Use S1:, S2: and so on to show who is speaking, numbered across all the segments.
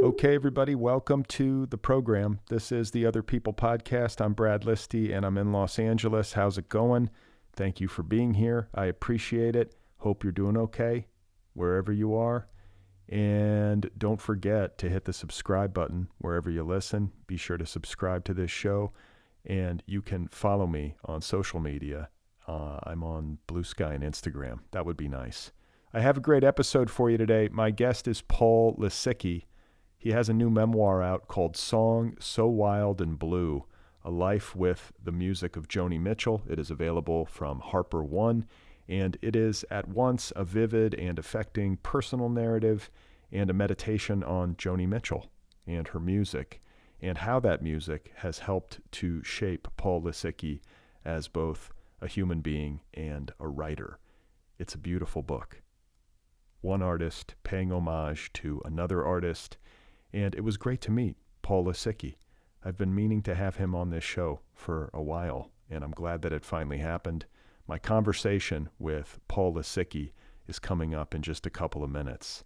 S1: Okay, everybody, welcome to the program. This is the Otherppl podcast. I'm Brad Listi, and I'm in Los Angeles. How's it going? Thank you for being here. I appreciate it. Hope you're doing okay wherever you are. And don't forget to hit the subscribe button wherever you listen. Be sure to subscribe to this show. And you can follow me on social media. I'm on Blue Sky and Instagram. That would be nice. I have a great episode for you today. My guest is Paul Lisicky. He has a new memoir out called Song So Wild and Blue, A Life with the Music of Joni Mitchell. It is available from HarperOne, and it is at once a vivid and affecting personal narrative and a meditation on Joni Mitchell and her music, and how that music has helped to shape Paul Lisicky as both a human being and a writer. It's a beautiful book. One artist paying homage to another artist, and it was great to meet Paul Lisicky. I've been meaning to have him on this show for a while, and I'm glad that it finally happened. My conversation with Paul Lisicky is coming up in just a couple of minutes.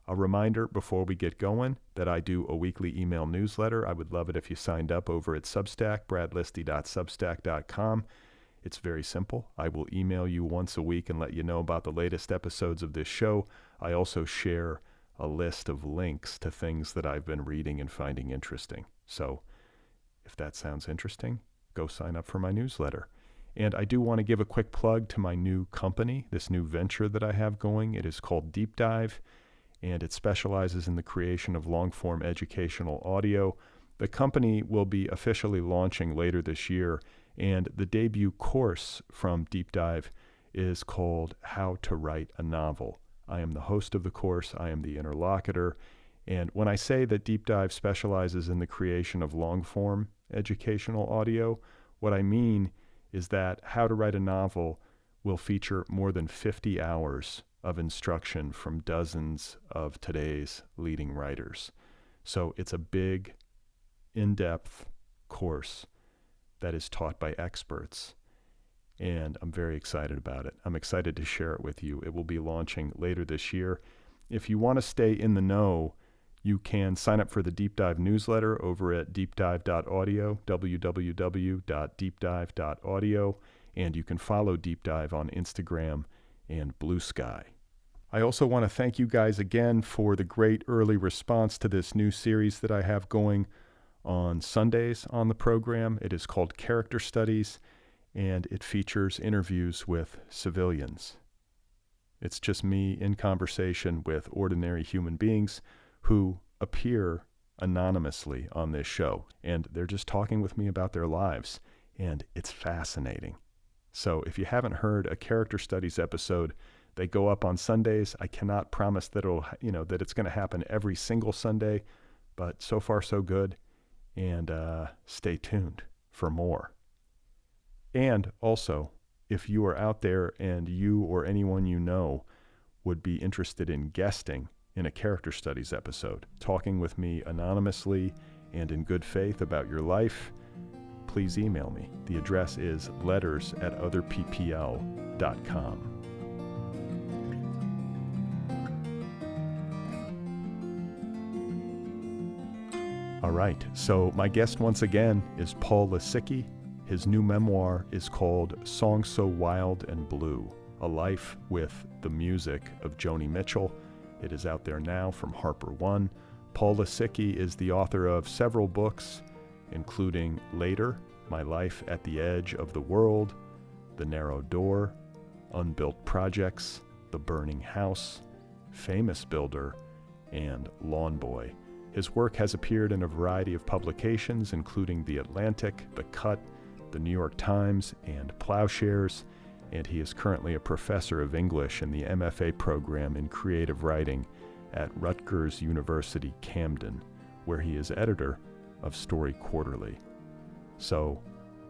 S1: A reminder before we get going that I do a weekly email newsletter. I would love it if you signed up over at Substack, bradlisti.substack.com. It's very simple. I will email you once a week and let you know about the latest episodes of this show. I also share a list of links to things that I've been reading and finding interesting. So if that sounds interesting, go sign up for my newsletter. And I do want to give a quick plug to my new company, this new venture that I have going. It is called Deep Dive, and it specializes in the creation of long-form educational audio. The company will be officially launching later this year, and the debut course from Deep Dive is called How to Write a Novel. I am the host of the course. I am the interlocutor. And when I say that Deep Dive specializes in the creation of long-form educational audio, what I mean is that How to Write a Novel will feature more than 50 hours of instruction from dozens of today's leading writers. So it's a big, in-depth course that is taught by experts. And I'm very excited about it. I'm excited to share it with you. It will be launching later this year. If you want to stay in the know, you can sign up for the Deep Dive newsletter over at deepdive.audio, www.deepdive.audio, and you can follow Deep Dive on Instagram and Blue Sky. I also want to thank you guys again for the great early response to this new series that I have going on Sundays on the program. It is called Character Studies, and it features interviews with civilians. It's just me in conversation with ordinary human beings who appear anonymously on this show, and they're just talking with me about their lives, and it's fascinating. So if you haven't heard a Character Studies episode, they go up on Sundays. I cannot promise that that it's going to happen every single Sunday, but so far so good, and stay tuned for more. And also, if you are out there and you or anyone you know would be interested in guesting in a Character Studies episode, talking with me anonymously and in good faith about your life, please email me. The address is letters@otherppl.com. All right, so my guest once again is Paul Lisicky. His new memoir is called Song So Wild and Blue, A Life with the Music of Joni Mitchell. It is out there now from HarperOne. Paul Lisicky is the author of several books, including Later, My Life at the Edge of the World, The Narrow Door, Unbuilt Projects, The Burning House, Famous Builder, and Lawnboy. His work has appeared in a variety of publications, including The Atlantic, The Cut, The New York Times, and Ploughshares, and he is currently a professor of English in the MFA Program in Creative Writing at Rutgers University, Camden, where he is editor of StoryQuarterly. So,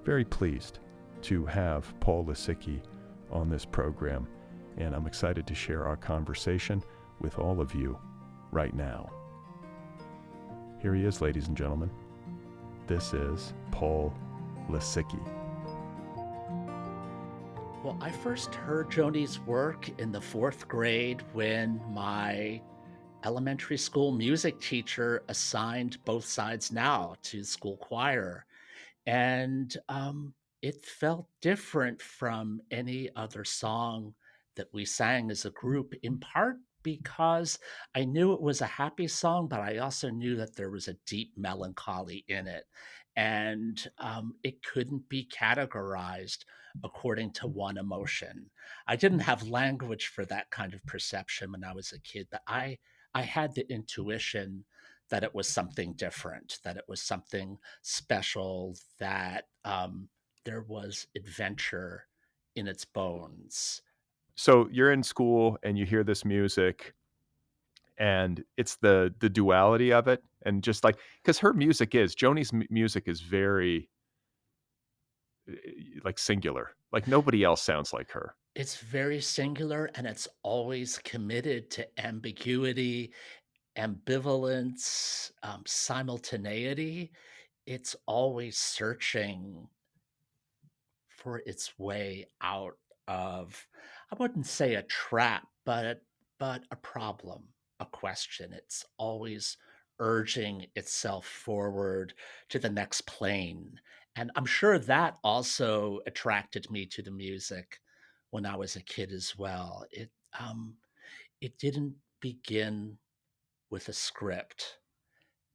S1: very pleased to have Paul Lisicky on this program, and I'm excited to share our conversation with all of you right now. Here he is, ladies and gentlemen. This is Paul Lisicky.
S2: Well, I first heard Joni's work in the 4th grade when my elementary school music teacher assigned both sides now to school choir. And it felt different from any other song that we sang as a group, in part because I knew it was a happy song, but I also knew that there was a deep melancholy in it. And it couldn't be categorized according to one emotion. I didn't have language for that kind of perception when I was a kid, but I had the intuition that it was something different, that it was something special, that there was adventure in its bones.
S1: So you're in school and you hear this music, and it's the duality of it, and just like because her music is Joni's music is very like singular. Like nobody else sounds like her.
S2: It's very singular and it's always committed to ambiguity, ambivalence, simultaneity. It's always searching for its way out of, I wouldn't say a trap, but a problem, a question. It's always urging itself forward to the next plane. And I'm sure that also attracted me to the music when I was a kid as well. It didn't begin with a script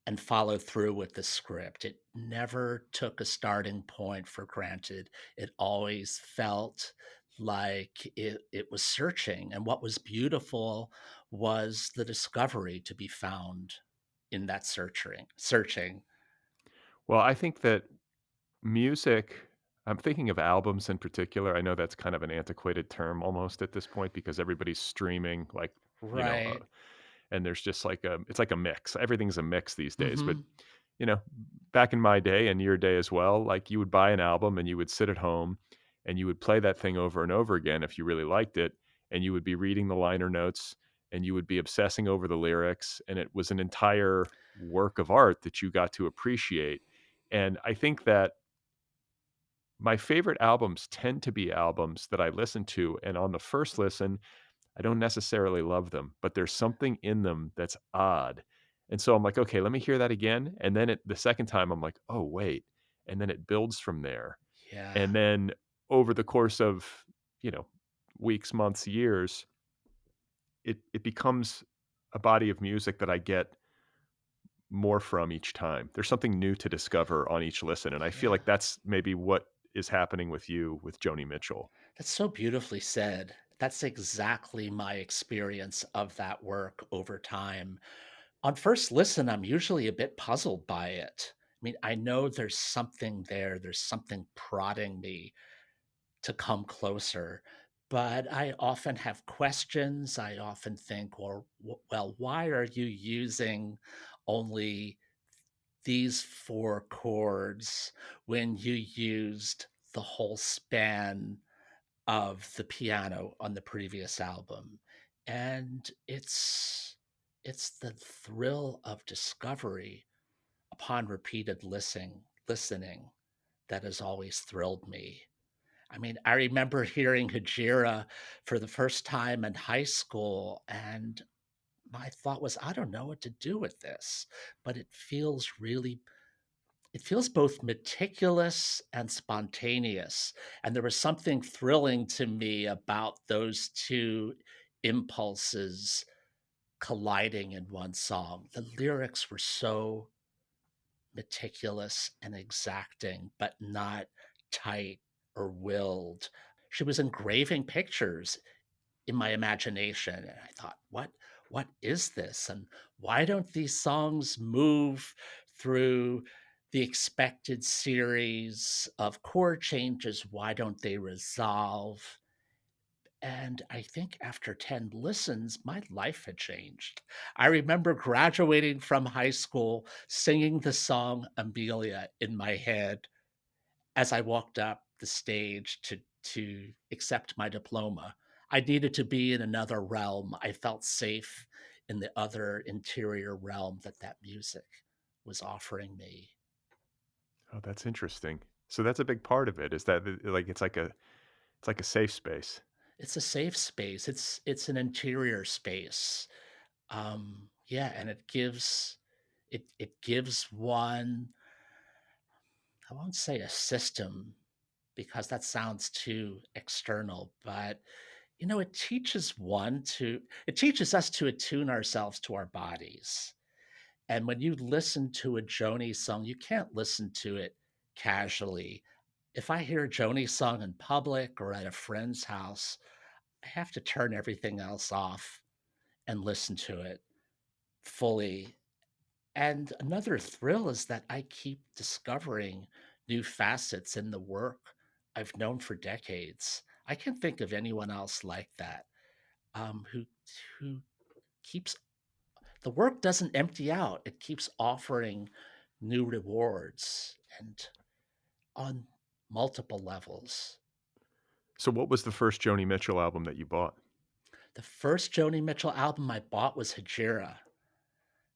S2: and follow through with the script. It never took a starting point for granted. It always felt like it was searching. And what was beautiful was the discovery to be found in that searching.
S1: Well, I think that music I'm thinking of albums in particular. I know that's kind of an antiquated term almost at this point because everybody's streaming like, you know,
S2: Right.
S1: and there's just like a it's like a mix. Everything's a mix these days, but
S2: Hmm.
S1: you know, back in my day and your day as well, like you would buy an album and you would sit at home and you would play that thing over and over again if you really liked it, and you would be reading the liner notes and you would be obsessing over the lyrics, and it was an entire work of art that you got to appreciate. And I think that my favorite albums tend to be albums that I listen to, and on the first listen, I don't necessarily love them, but there's something in them that's odd. And so I'm like, "Okay, let me hear that again." And then the second time, I'm like, "Oh, wait." And then it builds from there.
S2: Yeah.
S1: And then over the course of, you know, weeks, months, years, it becomes a body of music that I get more from each time. There's something new to discover on each listen, and I feel
S2: Yeah.
S1: like that's maybe what is happening with you with Joni Mitchell.
S2: That's so beautifully said. That's exactly my experience of that work over time. On first listen, I'm usually a bit puzzled by it. I mean, I know there's something there, there's something prodding me to come closer, but I often have questions. I often think, well, why are you using only these four chords when you used the whole span of the piano on the previous album? And it's the thrill of discovery upon repeated listening that has always thrilled me. I mean, I remember hearing Hejira for the first time in high school, and my thought was, I don't know what to do with this, but it feels both meticulous and spontaneous. And there was something thrilling to me about those two impulses colliding in one song. The lyrics were so meticulous and exacting, but not tight or willed. She was engraving pictures in my imagination, and I thought, what is this? And why don't these songs move through the expected series of chord changes? Why don't they resolve? And I think after 10 listens, my life had changed. I remember graduating from high school singing the song Amelia in my head as I walked up the stage to accept my diploma. I needed to be in another realm. I felt safe in the other interior realm that that music was offering me.
S1: Oh, that's interesting. So that's a big part of it is that like it's like a safe space.
S2: It's a safe space. It's an interior space. Yeah, and it gives one, I won't say a system because that sounds too external, but it teaches us to attune ourselves to our bodies. And when you listen to a Joni song, you can't listen to it casually. If I hear a Joni song in public or at a friend's house, I have to turn everything else off and listen to it fully. And another thrill is that I keep discovering new facets in the work I've known for decades. I can't think of anyone else like that, who keeps the work doesn't empty out. It keeps offering new rewards and on multiple levels.
S1: So, what was the first Joni Mitchell album that you bought?
S2: The first Joni Mitchell album I bought was Hejira.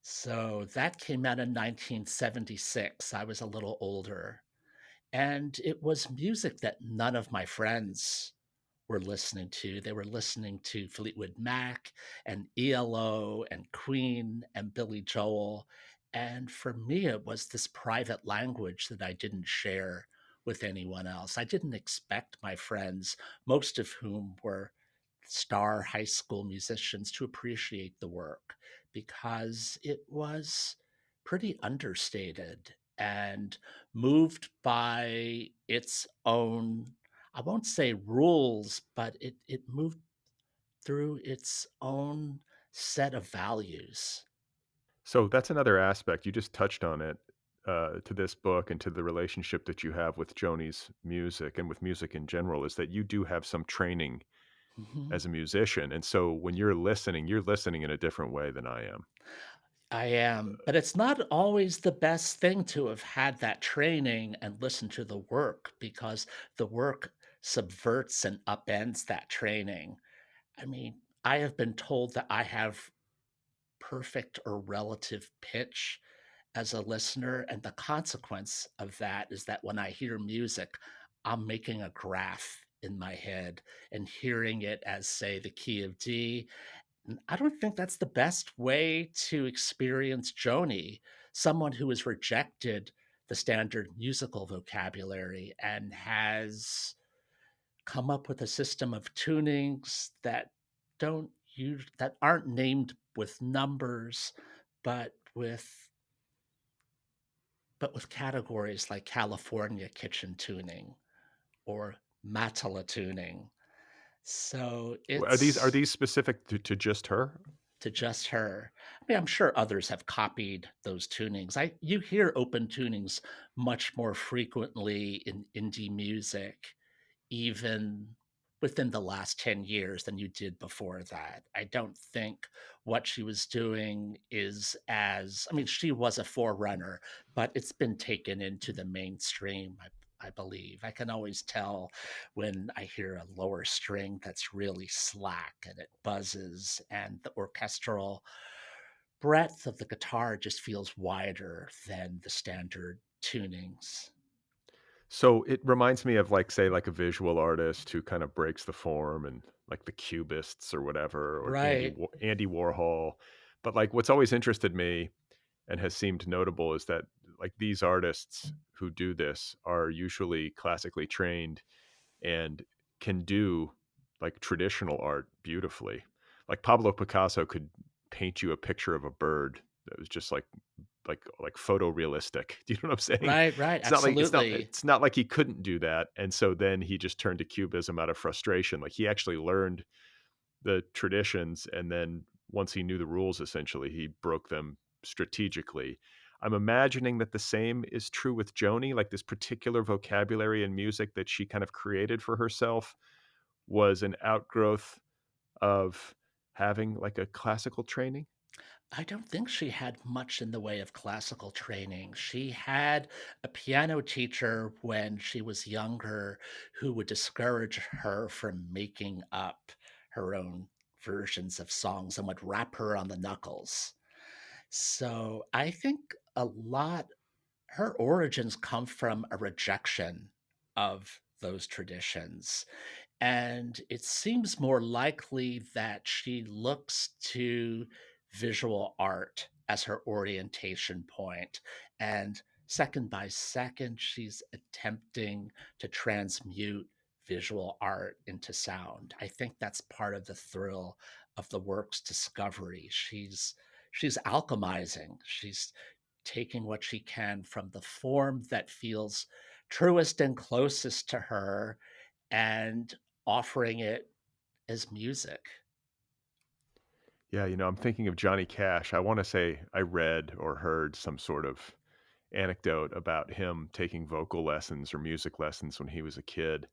S2: So that came out in 1976. I was a little older. And it was music that none of my friends were listening to. They were listening to Fleetwood Mac and ELO and Queen and Billy Joel. And for me, it was this private language that I didn't share with anyone else. I didn't expect my friends, most of whom were star high school musicians, to appreciate the work because it was pretty understated and moved by its own, I won't say rules, but it moved through its own set of values.
S1: So, that's another aspect. You just touched on it to this book and to the relationship that you have with Joni's music and with music in general is that you do have some training
S2: Mhm.
S1: as a musician. And so, when you're listening in a different way than I am.
S2: I am, but it's not always the best thing to have had that training and listen to the work because the work subverts and upends that training. I mean, I have been told that I have perfect or relative pitch as a listener. And the consequence of that is that when I hear music, I'm making a graph in my head and hearing it as, say, the key of D. And I don't think that's the best way to experience Joni, someone who has rejected the standard musical vocabulary and has come up with a system of tunings don't that aren't named with numbers, but with categories like California kitchen tuning or Matala tuning. So
S1: Are
S2: it's
S1: these specific to just her?
S2: to just her. I mean, I'm sure others have copied those tunings. You hear open tunings much more frequently in indie music, even within the last 10 years than you did before that. I don't think what she was doing I mean, she was a forerunner, but it's been taken into the mainstream, I believe. I can always tell when I hear a lower string that's really slack and it buzzes, and the orchestral breadth of the guitar just feels wider than the standard tunings.
S1: So it reminds me of like, say, like a visual artist who kind of breaks the form and like the cubists or whatever, or
S2: Right.
S1: Andy Warhol. But like what's always interested me and has seemed notable is that like these artists who do this are usually classically trained and can do like traditional art beautifully. Like Pablo Picasso could paint you a picture of a bird that was just like photorealistic. Do you know what I'm saying?
S2: Right, right,
S1: It's not like
S2: absolutely.
S1: it's not like he couldn't do that, and so then he just turned to cubism out of frustration. Like he actually learned the traditions, and then once he knew the rules, essentially, he broke them strategically. I'm imagining that the same is true with Joni, like this particular vocabulary and music that she kind of created for herself was an outgrowth of having like a classical training.
S2: I don't think she had much in the way of classical training. She had a piano teacher when she was younger who would discourage her from making up her own versions of songs and would rap her on the knuckles. So I think her origins come from a rejection of those traditions. And it seems more likely that she looks to visual art as her orientation point. And second by second, she's attempting to transmute visual art into sound. I think that's part of the thrill of the work's discovery. She's alchemizing. She's taking what she can from the form that feels truest and closest to her and offering it as music.
S1: Yeah, I'm thinking of Johnny Cash. I want to say I read or heard some sort of anecdote about him taking vocal lessons or music lessons when he was a kid,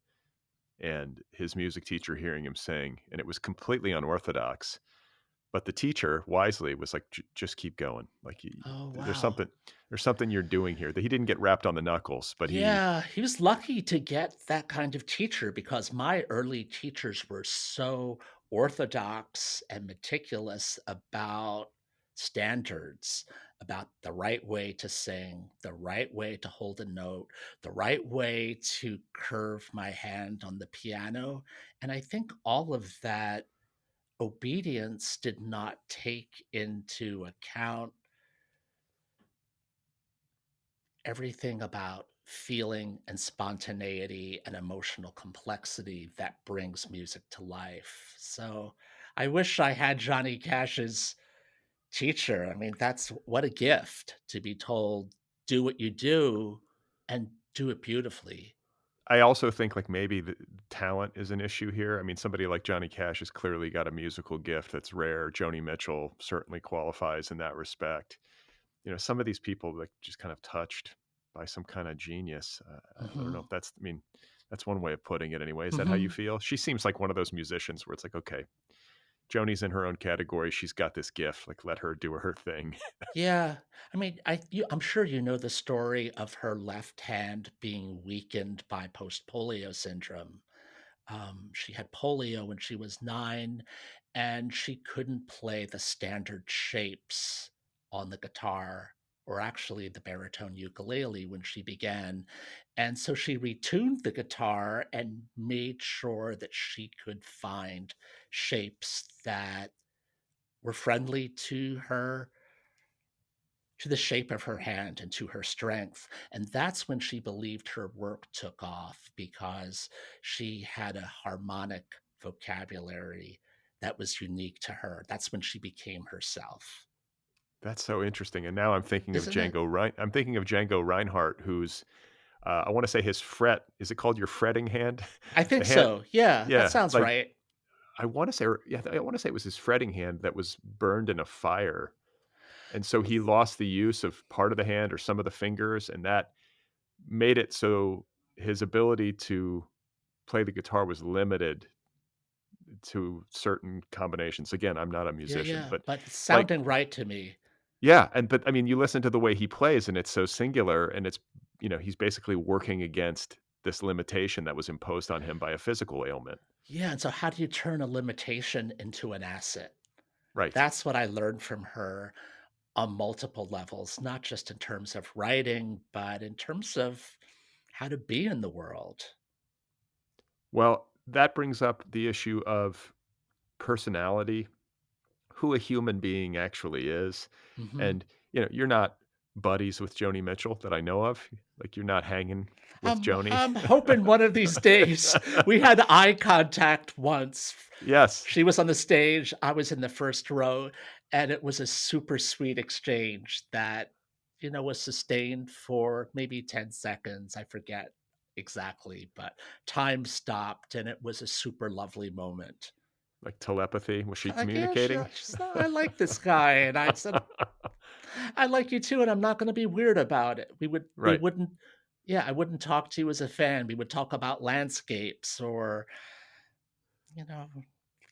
S1: and his music teacher hearing him sing, and it was completely unorthodox. But the teacher wisely was like, "Just keep going. Like,
S2: Oh,
S1: there's
S2: wow.
S1: something you're doing here." That he didn't get wrapped on the knuckles, but he
S2: Yeah, he was lucky to get that kind of teacher because my early teachers were so orthodox and meticulous about standards, about the right way to sing, the right way to hold a note, the right way to curve my hand on the piano. And I think all of that obedience did not take into account everything about feeling and spontaneity and emotional complexity that brings music to life. So I wish I had Johnny Cash's teacher. I mean, that's what a gift to be told, do what you do and do it beautifully.
S1: I also think, like, maybe the talent is an issue here. I mean, somebody like Johnny Cash has clearly got a musical gift that's rare. Joni Mitchell certainly qualifies in that respect. Some of these people, like, just kind of touched by some kinda genius. I don't know
S2: Mhm.
S1: if that's I mean, that's one way of putting it anyway. Is that how you
S2: Mhm.
S1: feel? She seems like one of those musicians where it's like, "Okay, Joni's in her own category. She's got this gift. Like, let her do her thing."
S2: Yeah. I mean, I'm sure you know the story of her left hand being weakened by post-polio syndrome. She had polio when she was 9, and she couldn't play the standard shapes on the guitar, or actually the baritone ukulele when she began. And so she retuned the guitar and made sure that she could find shapes that were friendly to the shape of her hand and to her strength. And that's when she believed her work took off because she had a harmonic vocabulary that was unique to her. That's when she became herself.
S1: That's so interesting, and now
S2: Isn't it?
S1: I'm thinking of Django Reinhardt, who's, I wanna say his fret is it called your fretting hand?
S2: I
S1: The
S2: think
S1: hand
S2: so. Yeah, that
S1: yeah,
S2: sounds
S1: like,
S2: right.
S1: I wanna say or yeah, I wanna say it was his fretting hand that was burned in a fire, and so he lost the use of part of the hand or some of the fingers, and that made it so his ability to play the guitar was limited to certain combinations. Again, I'm not a
S2: Yeah,
S1: musician,
S2: yeah.
S1: but,
S2: But it's
S1: like
S2: sounding right to me.
S1: yeah, but, I mean, you listen to the way he plays, and it's so singular, and it's he's basically working against this limitation that was imposed on him by a physical ailment.
S2: Yeah. And so, how do you turn a limitation into an asset?
S1: Right.
S2: That's what I learned from her on multiple levels, not just in terms of writing, but in terms of how to be in the world.
S1: Well, that brings up the issue of personality, who a human being actually is,
S2: Mhm.
S1: and, you're not buddies with Joni Mitchell that I know of, like, you're not hanging with Joni.
S2: I'm hoping one of these days we had eye contact once.
S1: Yes,
S2: She was on the stage, I was in the first row, and it was a super sweet exchange that, was sustained for maybe 10 seconds. I forget exactly, but time stopped and it was a super lovely moment.
S1: like telepathy, was she
S2: Like, yeah, she,
S1: communicating?
S2: she's not, I like this guy. And I said, I like you too, and I'm not gonna be weird about it. We
S1: Right.
S2: wouldn't yeah, I wouldn't talk to you as a fan. We would talk about landscapes or, you know,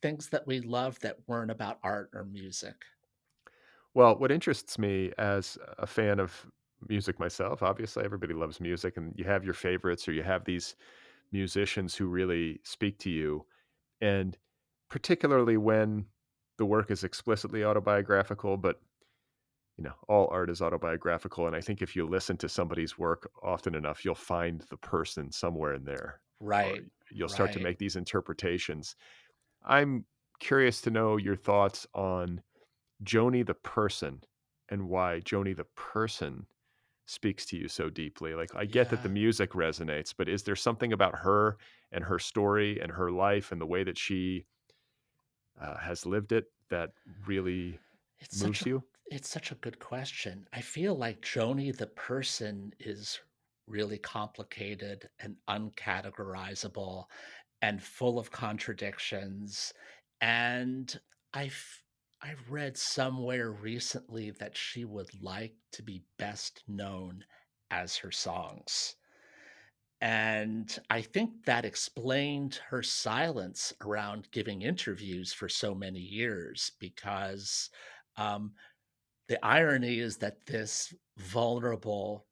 S2: things that we love that weren't about art or music.
S1: Well, what interests me as a fan of music myself, obviously everybody loves music and you have your favorites or you have these musicians who really speak to you. And particularly when the work is explicitly autobiographical, but all art is autobiographical. And I think if you listen to somebody's work often enough, you'll find the person somewhere in there, or
S2: Right,
S1: you'll start to
S2: right.
S1: make these interpretations. I'm curious to know your thoughts on Joni the person and why Joni the person speaks to you so deeply. Like, I get that the
S2: Yeah.
S1: music resonates, but is there something about her and her story and her life and the way that she has lived it that really
S2: It's such
S1: moves
S2: a
S1: you?
S2: it's such a good question. I feel like Joni the person is really complicated and uncategorizable and full of contradictions. And I've I've read somewhere recently that she would like to be best known as her songs. And I think that explained her silence around giving interviews for so many years because um, the irony is that this vulnerable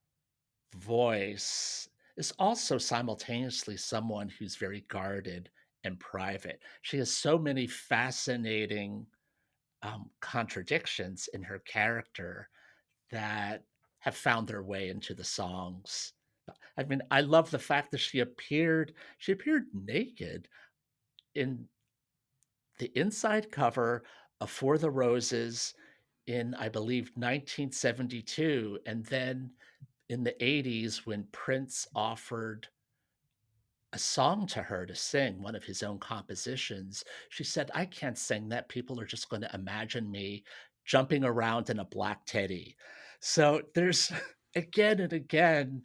S2: voice is also simultaneously someone who's very guarded and private. She has so many fascinating contradictions in her character that have found their way into the songs. I mean, I love the fact that she appeared naked in the inside cover of For the Roses in, I believe, 1972, and then in the '80s when Prince offered a song to her to sing, one of his own compositions, she said, "I can't sing that. People are just gonna imagine me jumping around in a black teddy." So there's again and again,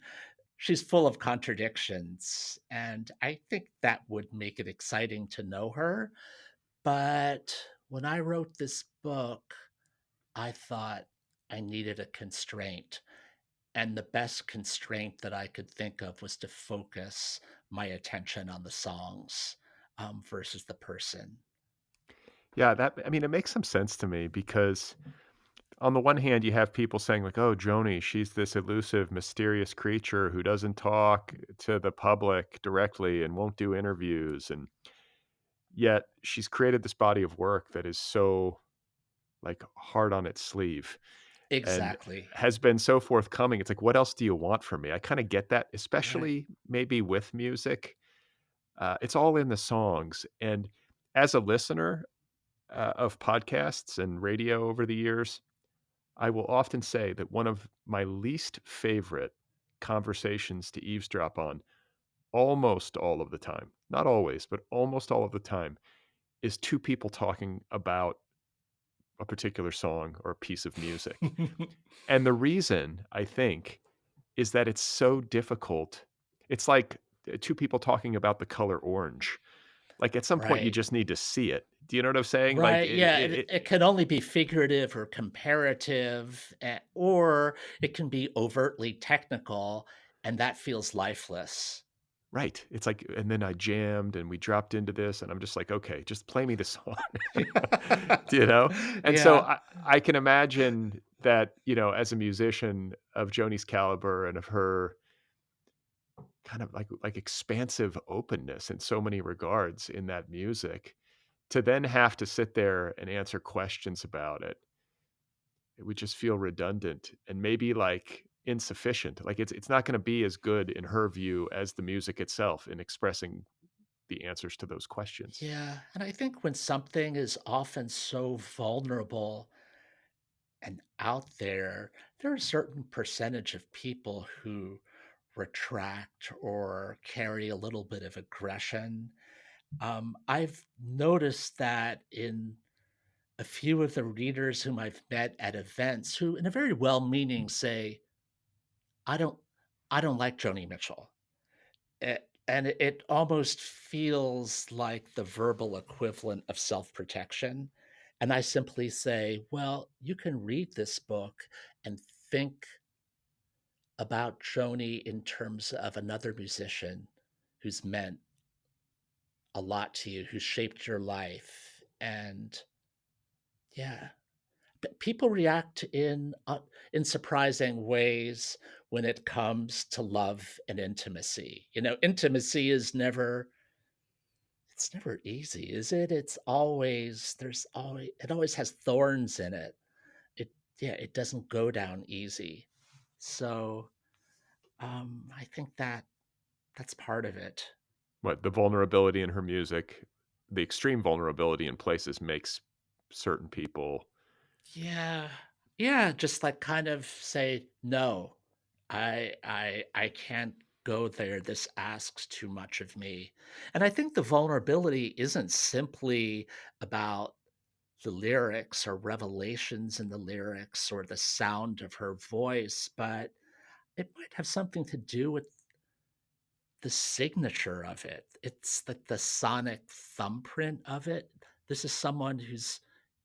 S2: she's full of contradictions, and I think that would make it exciting to know her. But when I wrote this book, I thought I needed a constraint. And the best constraint that I could think of was to focus my attention on the songs versus the person.
S1: Yeah, I mean, it makes some sense to me because on the one hand, you have people saying like, "Oh, Joni, she's this elusive, mysterious creature who doesn't talk to the public directly and won't do interviews." And yet she's created this body of work that is so like hard on its sleeve and
S2: Exactly.
S1: has been so forthcoming. It's like, what else do you want from me? I kind of get that,
S2: Right.
S1: especially maybe with music. It's all in the songs. And as a listener of podcasts and radio over the years, I will often say that one of my least favorite conversations to eavesdrop on almost all of the time, not always, but almost all of the time, is two people talking about a particular song or a piece of music. And the reason, I think, is that it's so difficult. It's like two people talking about the color orange. Like, at some point, you
S2: Right.
S1: just need to see it. Do you know what I'm saying? Like,
S2: Right. Yeah. It can only be figurative or comparative, or it can be overtly technical, and that feels lifeless.
S1: right. It's like, and then I jammed and we dropped into this, and I'm just like, "Okay, just play me the song." You know? And so
S2: Yeah.
S1: I can imagine that, as a musician of Joni's caliber and of her kind of like expansive openness in so many regards in that music, to then have to sit there and answer questions about it, it would just feel redundant and maybe like insufficient. Like it's not going to be as good in her view as the music itself in expressing the answers to those questions.
S2: Yeah. And I think when something is often so vulnerable and out there are a certain percentage of people who retract or carry a little bit of aggression. I've noticed that in a few of the readers whom I've met at events who, in a very well-meaning, say, "I don't, I don't like Joni Mitchell," and it almost feels like the verbal equivalent of self-protection. And I simply say, "Well, you can read this book and think about Joni in terms of another musician who's meant a lot to you, who shaped your life." And yeah, people react in surprising ways when it comes to love and intimacy. Intimacy is never it's never easy, is it? It's always there's always it always has thorns in it. It Yeah, it doesn't go down easy. So I think that's part of it.
S1: What the vulnerability in her music, the extreme vulnerability in places makes certain people
S2: Yeah. Yeah, just, like, kind of say, "No, I can't go there, this asks too much of me." And I think the vulnerability isn't simply about the lyrics or revelations in the lyrics or the sound of her voice, but it might have something to do with the signature of it. It's like the sonic thumbprint of it. This is someone who's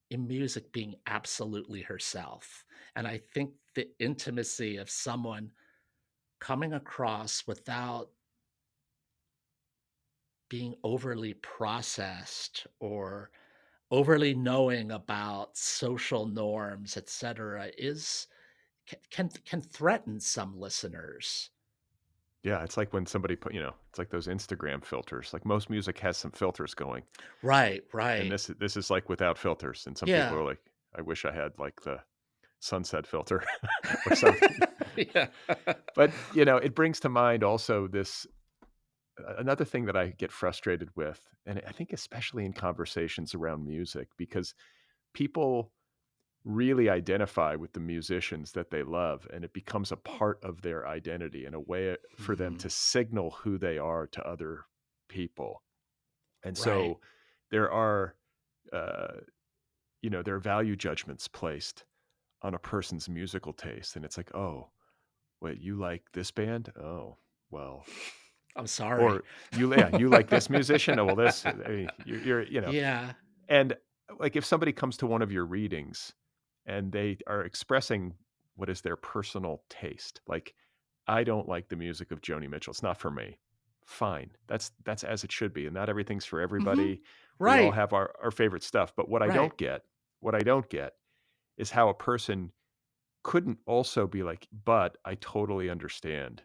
S2: in music being absolutely herself. And I think the intimacy of someone coming across without being overly processed or overly knowing about social norms, etc., is can threaten some listeners.
S1: Yeah, it's like when somebody put, it's like those Instagram filters. Like most music has some filters going,
S2: Right,
S1: and
S2: right.
S1: this is like without filters. And some people
S2: Yeah.
S1: are like, I wish I had like the sunset filter or something.
S2: Yeah.
S1: But it brings to mind also this another thing that I get frustrated with, and I think especially in conversations around music, because people really identify with the musicians that they love, and it becomes a part of their identity and a way for them to
S2: Mhm.
S1: signal who they are to other people. And
S2: Right.
S1: so there are, there are value judgments placed on a person's musical taste, and it's like, oh, wait, you like this band? Oh, well,
S2: I'm sorry.
S1: or you like this musician? Oh, well, this, I mean, you're.
S2: Yeah.
S1: And, like, if somebody comes to one of your readings and they are expressing what is their personal taste, like, "I don't like the music of Joni Mitchell, it's not for me." Fine. That's as it should be, and not everything's for
S2: Mhm.
S1: everybody. We all
S2: Right,
S1: have our favorite stuff, but
S2: right.
S1: what I don't get is how a person couldn't also be like, "But I totally understand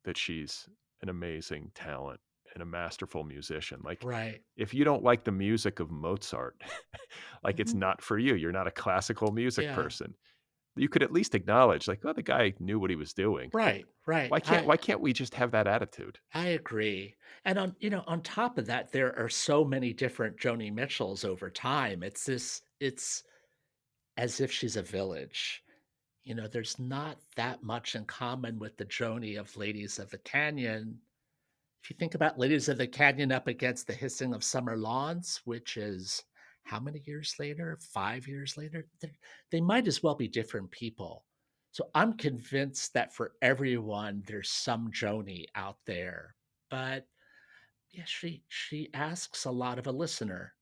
S1: that she's an amazing talent and a masterful musician." Like,
S2: Right.
S1: if you don't like the music of Mozart, like, it's
S2: Mhm.
S1: not for you. You're not a classical music
S2: Yeah.
S1: person. You could at least acknowledge, like, "Oh, the guy knew what he was doing."
S2: Right, right.
S1: Why can't we just have that attitude?
S2: I agree. And on top of that, there are so many different Joni Mitchells over time. It's as if she's a village. There's not that much in common with the Joni of Ladies of the Canyon. If you think about Ladies of the Canyon up against the Hissing of Summer Lawns, which is how many years later? 5 years later? They might as well be different people. So I'm convinced that for everyone, there's some Joni out there. But yeah, she asks a lot of a listener,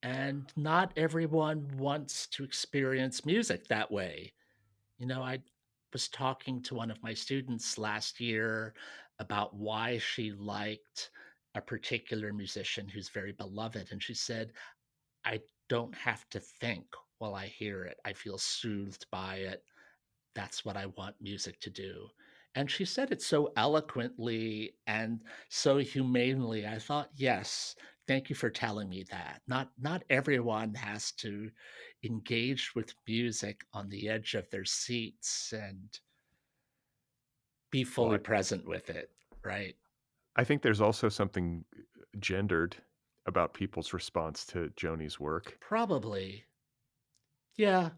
S2: and not everyone wants to experience music that way. I was talking to one of my students last year about why she liked a particular musician who's very beloved. And she said, I don't have to think while I hear it. I feel soothed by it. That's what I want music to do. And she said it so eloquently and so humanely. I thought, yes, thank you for telling me that. Not everyone has to engage with music on the edge of their seats and be
S1: Well,
S2: fully present with it, right?
S1: I think there's also something gendered about people's response to Joni's work.
S2: Probably. Yeah.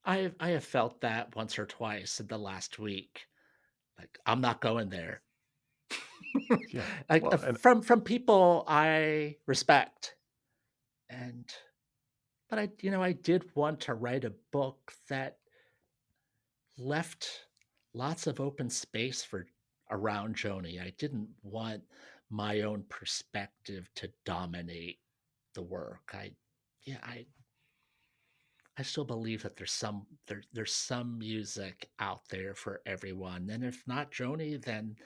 S2: I have felt that once or twice in the last week. Like, I'm not going there.
S1: Yeah.
S2: Like,
S1: Well, and
S2: from people I respect. And but I did want to write a book that left lots of open space for around Joni. I didn't want my own perspective to dominate the work. Yeah, I still believe that there's some music out there for everyone. And if not Joni, then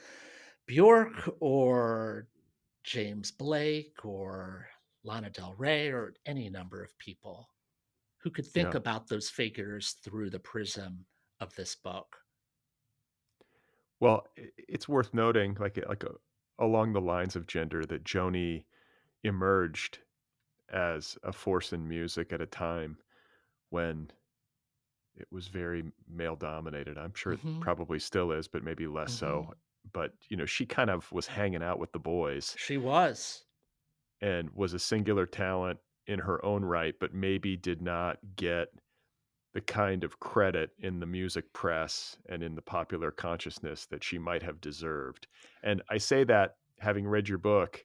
S2: Bjork or James Blake or Lana Del Rey or any number of people who could think
S1: yeah.
S2: about those figures through the prism of this book.
S1: Well, it's worth noting, along the lines of gender, that Joni emerged as a force in music at a time when it was very male dominated. I'm sure it
S2: Mhm,
S1: probably still is, but maybe less
S2: mhm.
S1: so. But, she kind of was hanging out with the boys
S2: She was.
S1: and was a singular talent in her own right, but maybe did not get the kind of credit in the music press and in the popular consciousness that she might have deserved. And I say that having read your book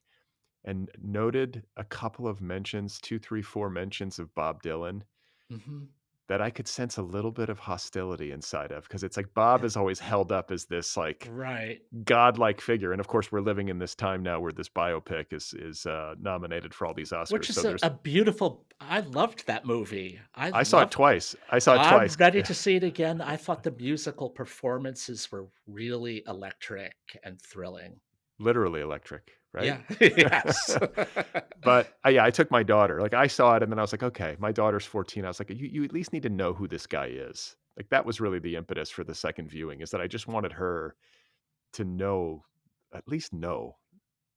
S1: and noted a couple of mentions, 2, 3, 4 mentions of Bob Dylan
S2: Mhm.
S1: that I could sense a little bit of hostility inside of, because it's like Bob
S2: Yeah.
S1: is always held up as this, like,
S2: Right.
S1: godlike figure, and of course, we're living in this time now where this biopic is nominated for all these Oscars,
S2: Which
S1: so
S2: is a
S1: there's
S2: a beautiful I loved that movie. I
S1: I saw it
S2: loved
S1: twice. I saw it
S2: I'm
S1: twice.
S2: ready to see it again. I thought the musical performances were really electric and thrilling.
S1: Literally electric, right?
S2: Yeah. Yes.
S1: But, yeah, I took my daughter. Like, I saw it, and then I was like, "Okay." My daughter's 14. I was like, "You at least need to know who this guy is." Like, that was really the impetus for the second viewing, is that I just wanted her to know, at least know,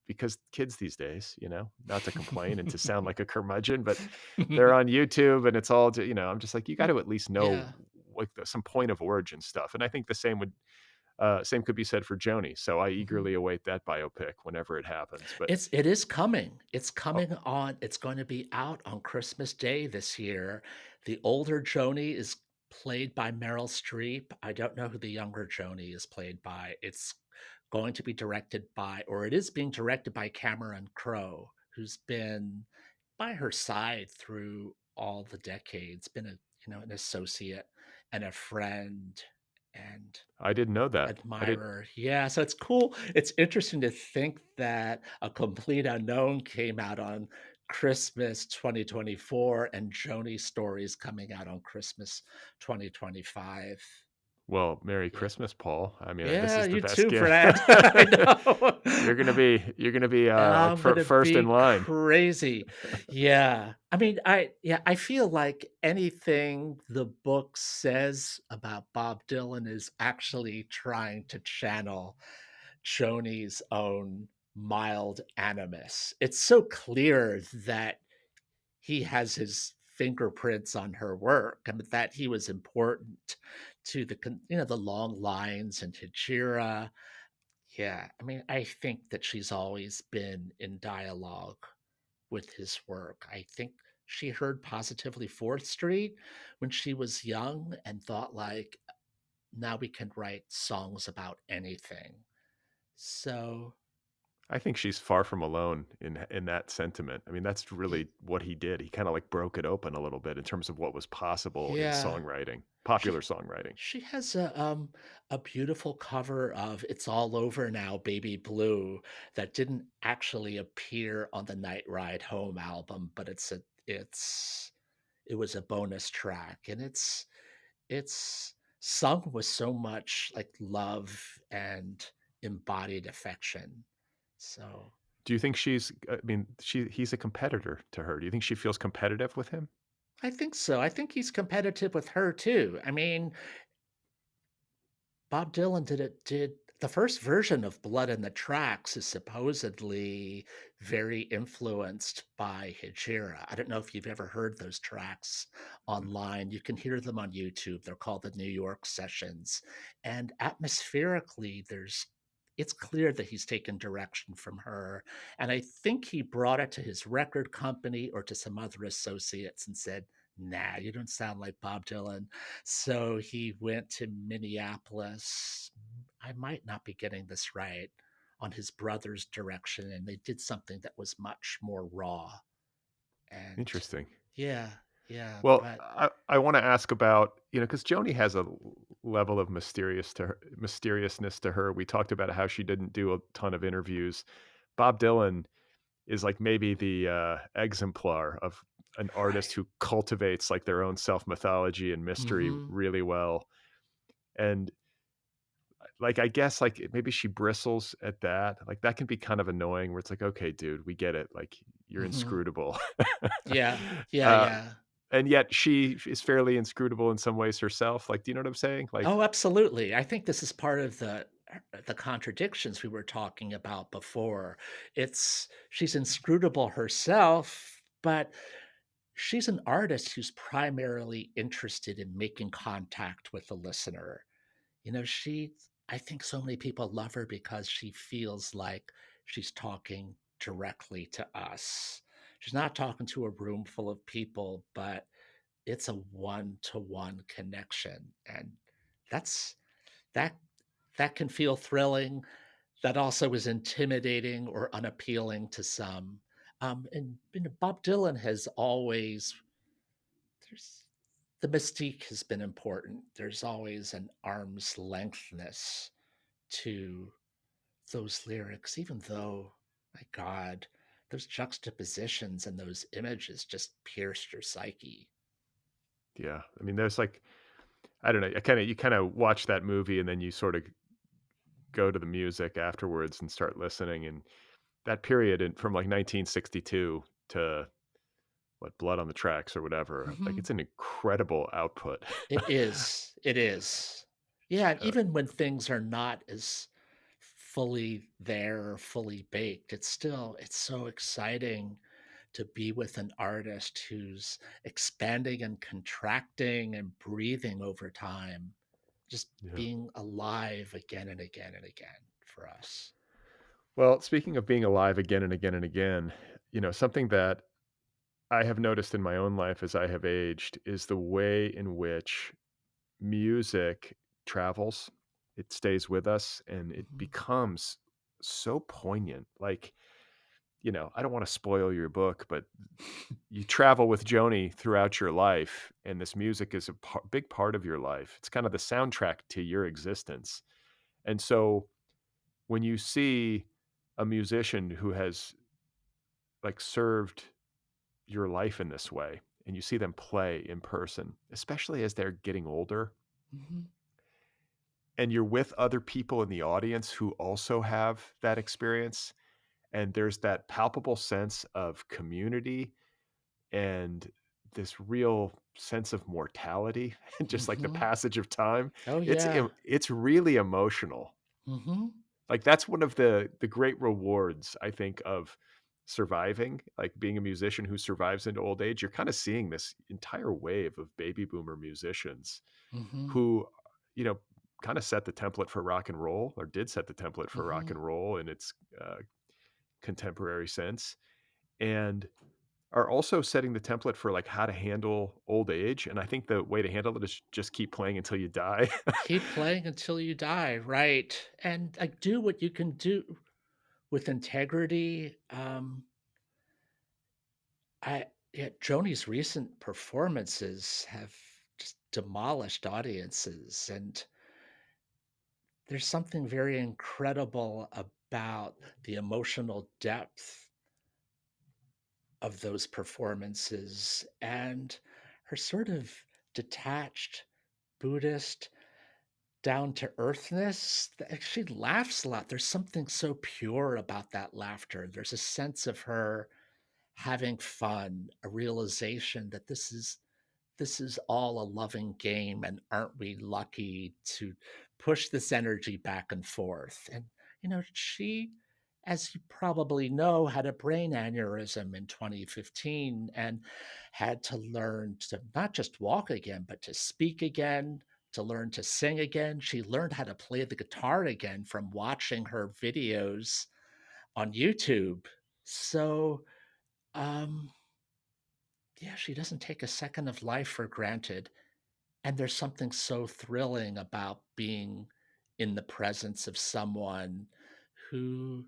S1: because kids these days, not to complain and to sound like a curmudgeon, but they're on YouTube and it's all, I'm just like, you got to at least know,
S2: Yeah.
S1: like, some point of origin stuff. And I think the same could be said for Joni. So I
S2: Mhm.
S1: eagerly await that biopic whenever it happens. But
S2: It is coming. It's
S1: oh,
S2: coming on it's going to be out on Christmas Day this year. The older Joni is played by Meryl Streep. I don't know who the younger Joni is played by. It's going to be directed by or it is being directed by Cameron Crowe, who's been by her side through all the decades, been an associate and a friend and
S1: I didn't know that. I did.
S2: admirer. Yeah, so it's cool. It's interesting to think that A Complete Unknown came out on Christmas 2024 and Joni's Story is coming out on Christmas 2025.
S1: Well, Merry
S2: Yeah.
S1: Christmas, Paul. I mean, this
S2: Yeah,
S1: is the
S2: you
S1: best
S2: too,
S1: gift.
S2: Brad. I know.
S1: You're gonna be like
S2: I'm gonna
S1: first in
S2: be
S1: line.
S2: crazy. Yeah. I mean, I feel like anything the book says about Bob Dylan is actually trying to channel Joni's own mild animus. It's so clear that he has his fingerprints on her work and that he was important to the long lines and Hijira. Yeah, I mean, I think that she's always been in dialogue with his work. I think she heard Positively Fourth Street when she was young and thought like, now we can write songs about anything. So,
S1: I think she's far from alone in that sentiment. I mean, that's
S2: y-
S1: really what he did. He kinda, like, broke it open a little bit in terms of what was possible in
S2: yeah,
S1: songwriting,
S2: she
S1: popular songwriting.
S2: she has a beautiful cover of It's All Over Now, Baby Blue that didn't actually appear on the Night Ride Home album, but it was a bonus track and it's sung with so much like love and embodied affection. So
S1: Do you think I mean, he's a competitor to her. Do you think she feels competitive with him?
S2: I think so. I think he's competitive with her too. I mean, Bob Dylan did the first version of Blood in the Tracks is supposedly very influenced by Hijira. I don't know if you've ever heard those tracks online. You can hear them on YouTube. They're called the New York Sessions. And atmospherically, it's clear that he's taken direction from her. And I think he brought it to his record company or to some other associates and said, nah, you don't sound like Bob Dylan. So he went to Minneapolis. I might not be getting this right on his brother's direction, and they did something that was much more raw. And
S1: Interesting.
S2: yeah, yeah,
S1: Well,
S2: but
S1: I wanna ask about, because Joni has a level of mysteriousness to her. We talked about how she didn't do a ton of interviews. Bob Dylan is, like, maybe the, exemplar of an artist
S2: right.
S1: who cultivates, like, their own self-mythology and mystery
S2: Hmm.
S1: really well, and, like, I guess, like, maybe she bristles at that, like, that can be kind of annoying where it's like, "Okay, dude, we get it, like, you're
S2: Hmm.
S1: inscrutable."
S2: Yeah, yeah,
S1: Uh,
S2: yeah.
S1: and yet she is fairly inscrutable in some ways herself, like, do you know what I'm saying? Like,
S2: Oh, absolutely. I think this is part of the contradictions we were talking about before. She's inscrutable herself, but she's an artist who's primarily interested in making contact with the listener. I think so many people love her because she feels like she's talking directly to us. She's not talking to a room full of people, but it's a one-to-one connection, and that's that that can feel thrilling. That also is intimidating or unappealing to some. And Bob Dylan has always there's the mystique has been important. There's always an arm's lengthness to those lyrics, even though, my God, those juxtapositions and those images just pierced your psyche.
S1: Yeah. I mean, there's like, I don't know, you kind of watch that movie and then you sort of go to the music afterwards and start listening. And that period from like 1962 to what, Blood on the Tracks or whatever, like
S2: Mhm.
S1: it's an incredible output.
S2: It is. It is. Yeah, and
S1: Uh,
S2: even when things are not as fully there or fully baked, it's so exciting to be with an artist who's expanding and contracting and breathing over time, just
S1: yeah.
S2: being alive again and again and again for us.
S1: Well, speaking of being alive again and again and again, something that I have noticed in my own life as I have aged is the way in which music travels. It stays with us and it
S2: Mhm.
S1: becomes so poignant. Like, I don't want to spoil your book, but you travel with Joni throughout your life, and this music is a big part of your life. It's kind of the soundtrack to your existence. And so when you see a musician who has like served your life in this way and you see them play in person, especially as they're getting older,
S2: Mhm.
S1: and you're with other people in the audience who also have that experience, and there's that palpable sense of community and this real sense of mortality and just like the
S2: Mhm.
S1: passage of time.
S2: Oh,
S1: it's
S2: yeah.
S1: em- it's really emotional.
S2: Mhm.
S1: Like that's one of the great rewards, I think, of surviving, like being a musician who survives into old age. You're kind of seeing this entire wave of baby boomer musicians
S2: Mhm.
S1: who, you know, kind of set the template for rock and roll, or did set the template for rock
S2: Mhm.
S1: and roll in its contemporary sense, and are also setting the template for like how to handle old age. And I think the way to handle it is just keep playing until you die.
S2: Keep playing until you die, right? And, like, do what you can do with integrity. I Yeah, Joni's recent performances have just demolished audiences, and there's something very incredible about the emotional depth of those performances and her sort of detached Buddhist down to earthness. She laughs a lot. There's something so pure about that laughter. There's a sense of her having fun, a realization that this is all a loving game, and aren't we lucky to push this energy back and forth. And she, as you probably know, had a brain aneurysm in 2015 and had to learn to not just walk again but to speak again, to learn to sing again. She learned how to play the guitar again from watching her videos on YouTube. So um yeah, she doesn't take a second of life for granted. And there's something so thrilling about being in the presence of someone who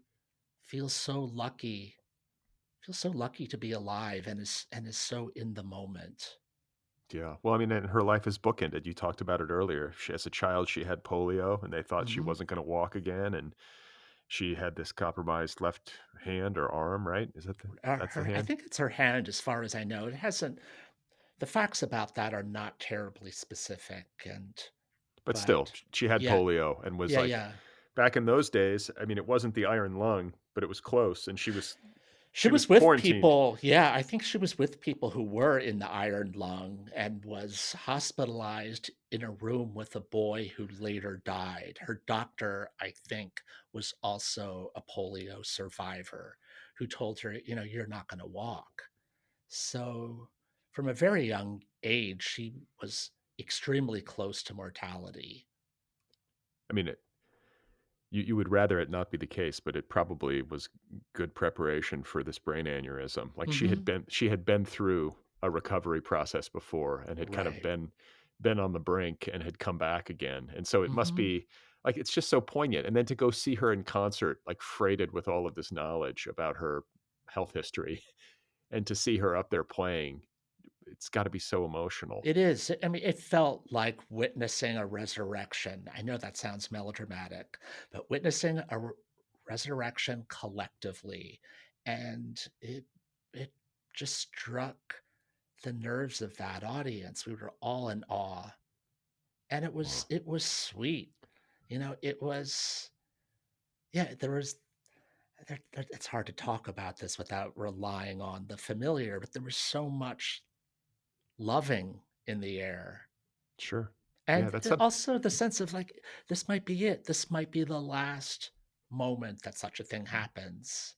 S2: feels so lucky, feels so lucky to be alive and is so in the moment.
S1: Yeah. Well, I mean, and her life is bookended. You talked about it earlier. As a child, she had polio, and they thought she
S2: Mhm.
S1: wasn't going to walk again, and she had this compromised left hand or arm. Right? That's the
S2: I
S1: hand?
S2: think it's her hand, as far as I know. It hasn't. The facts about that are not terribly specific, and
S1: But still,
S2: but
S1: she had
S2: yeah,
S1: polio and was
S2: yeah,
S1: like,
S2: yeah.
S1: back in those days. I mean, it wasn't the iron lung, but it was close, and
S2: She
S1: she was
S2: was with
S1: quarantined.
S2: people, yeah, I think she was with people who were in the iron lung and was hospitalized in a room with a boy who later died. Her doctor, I think, was also a polio survivor who told her, "You're not gonna walk." So, from a very young age, she was extremely close to mortality.
S1: I mean, you would rather it not be the case, but it probably was good preparation for this brain aneurysm. Like
S2: Mhm.
S1: she had been through. a recovery process before and had kind of
S2: Right.
S1: been on the brink and had come back again. And so it must
S2: Mhm.
S1: be like it's just so poignant. And then to go see her in concert, like freighted with all of this knowledge about her health history and to see her up there playing, it's got to be so emotional.
S2: It is. I mean, it felt like witnessing a resurrection. I know that sounds melodramatic, but witnessing a resurrection collectively, and it just struck the nerves of that audience. We were all in awe, and
S1: Wow.
S2: it was sweet. It was yeah. There was it's hard to talk about this without relying on the familiar, but there was so much loving in the air.
S1: Sure. Yeah,
S2: And
S1: that's some
S2: also the sense of like, this might be it. This might be the last moment that such a thing happens.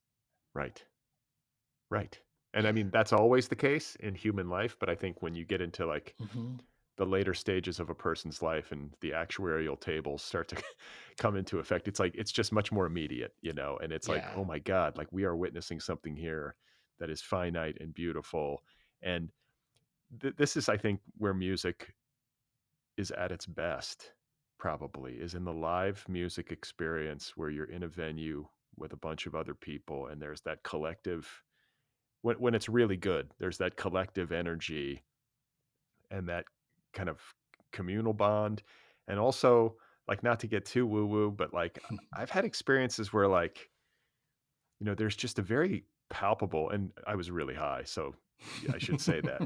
S1: right. Right. And I
S2: Yeah.
S1: mean, that's always the case in human life, but I think when you get into like
S2: Hmm.
S1: the later stages of a person's life and the actuarial tables start to come into effect, it's like it's just much more immediate, and it's like,
S2: Yeah.
S1: oh my God, like we are witnessing something here that is finite and beautiful. And this is, I think, where music is at its best, probably, is in the live music experience where you're in a venue with a bunch of other people and there's that collective when it's really good, there's that collective energy and that kind of communal bond. And also, like, not to get too woo woo, but like I've had experiences where like, there's just a very palpable, and I was really high, so I should say that.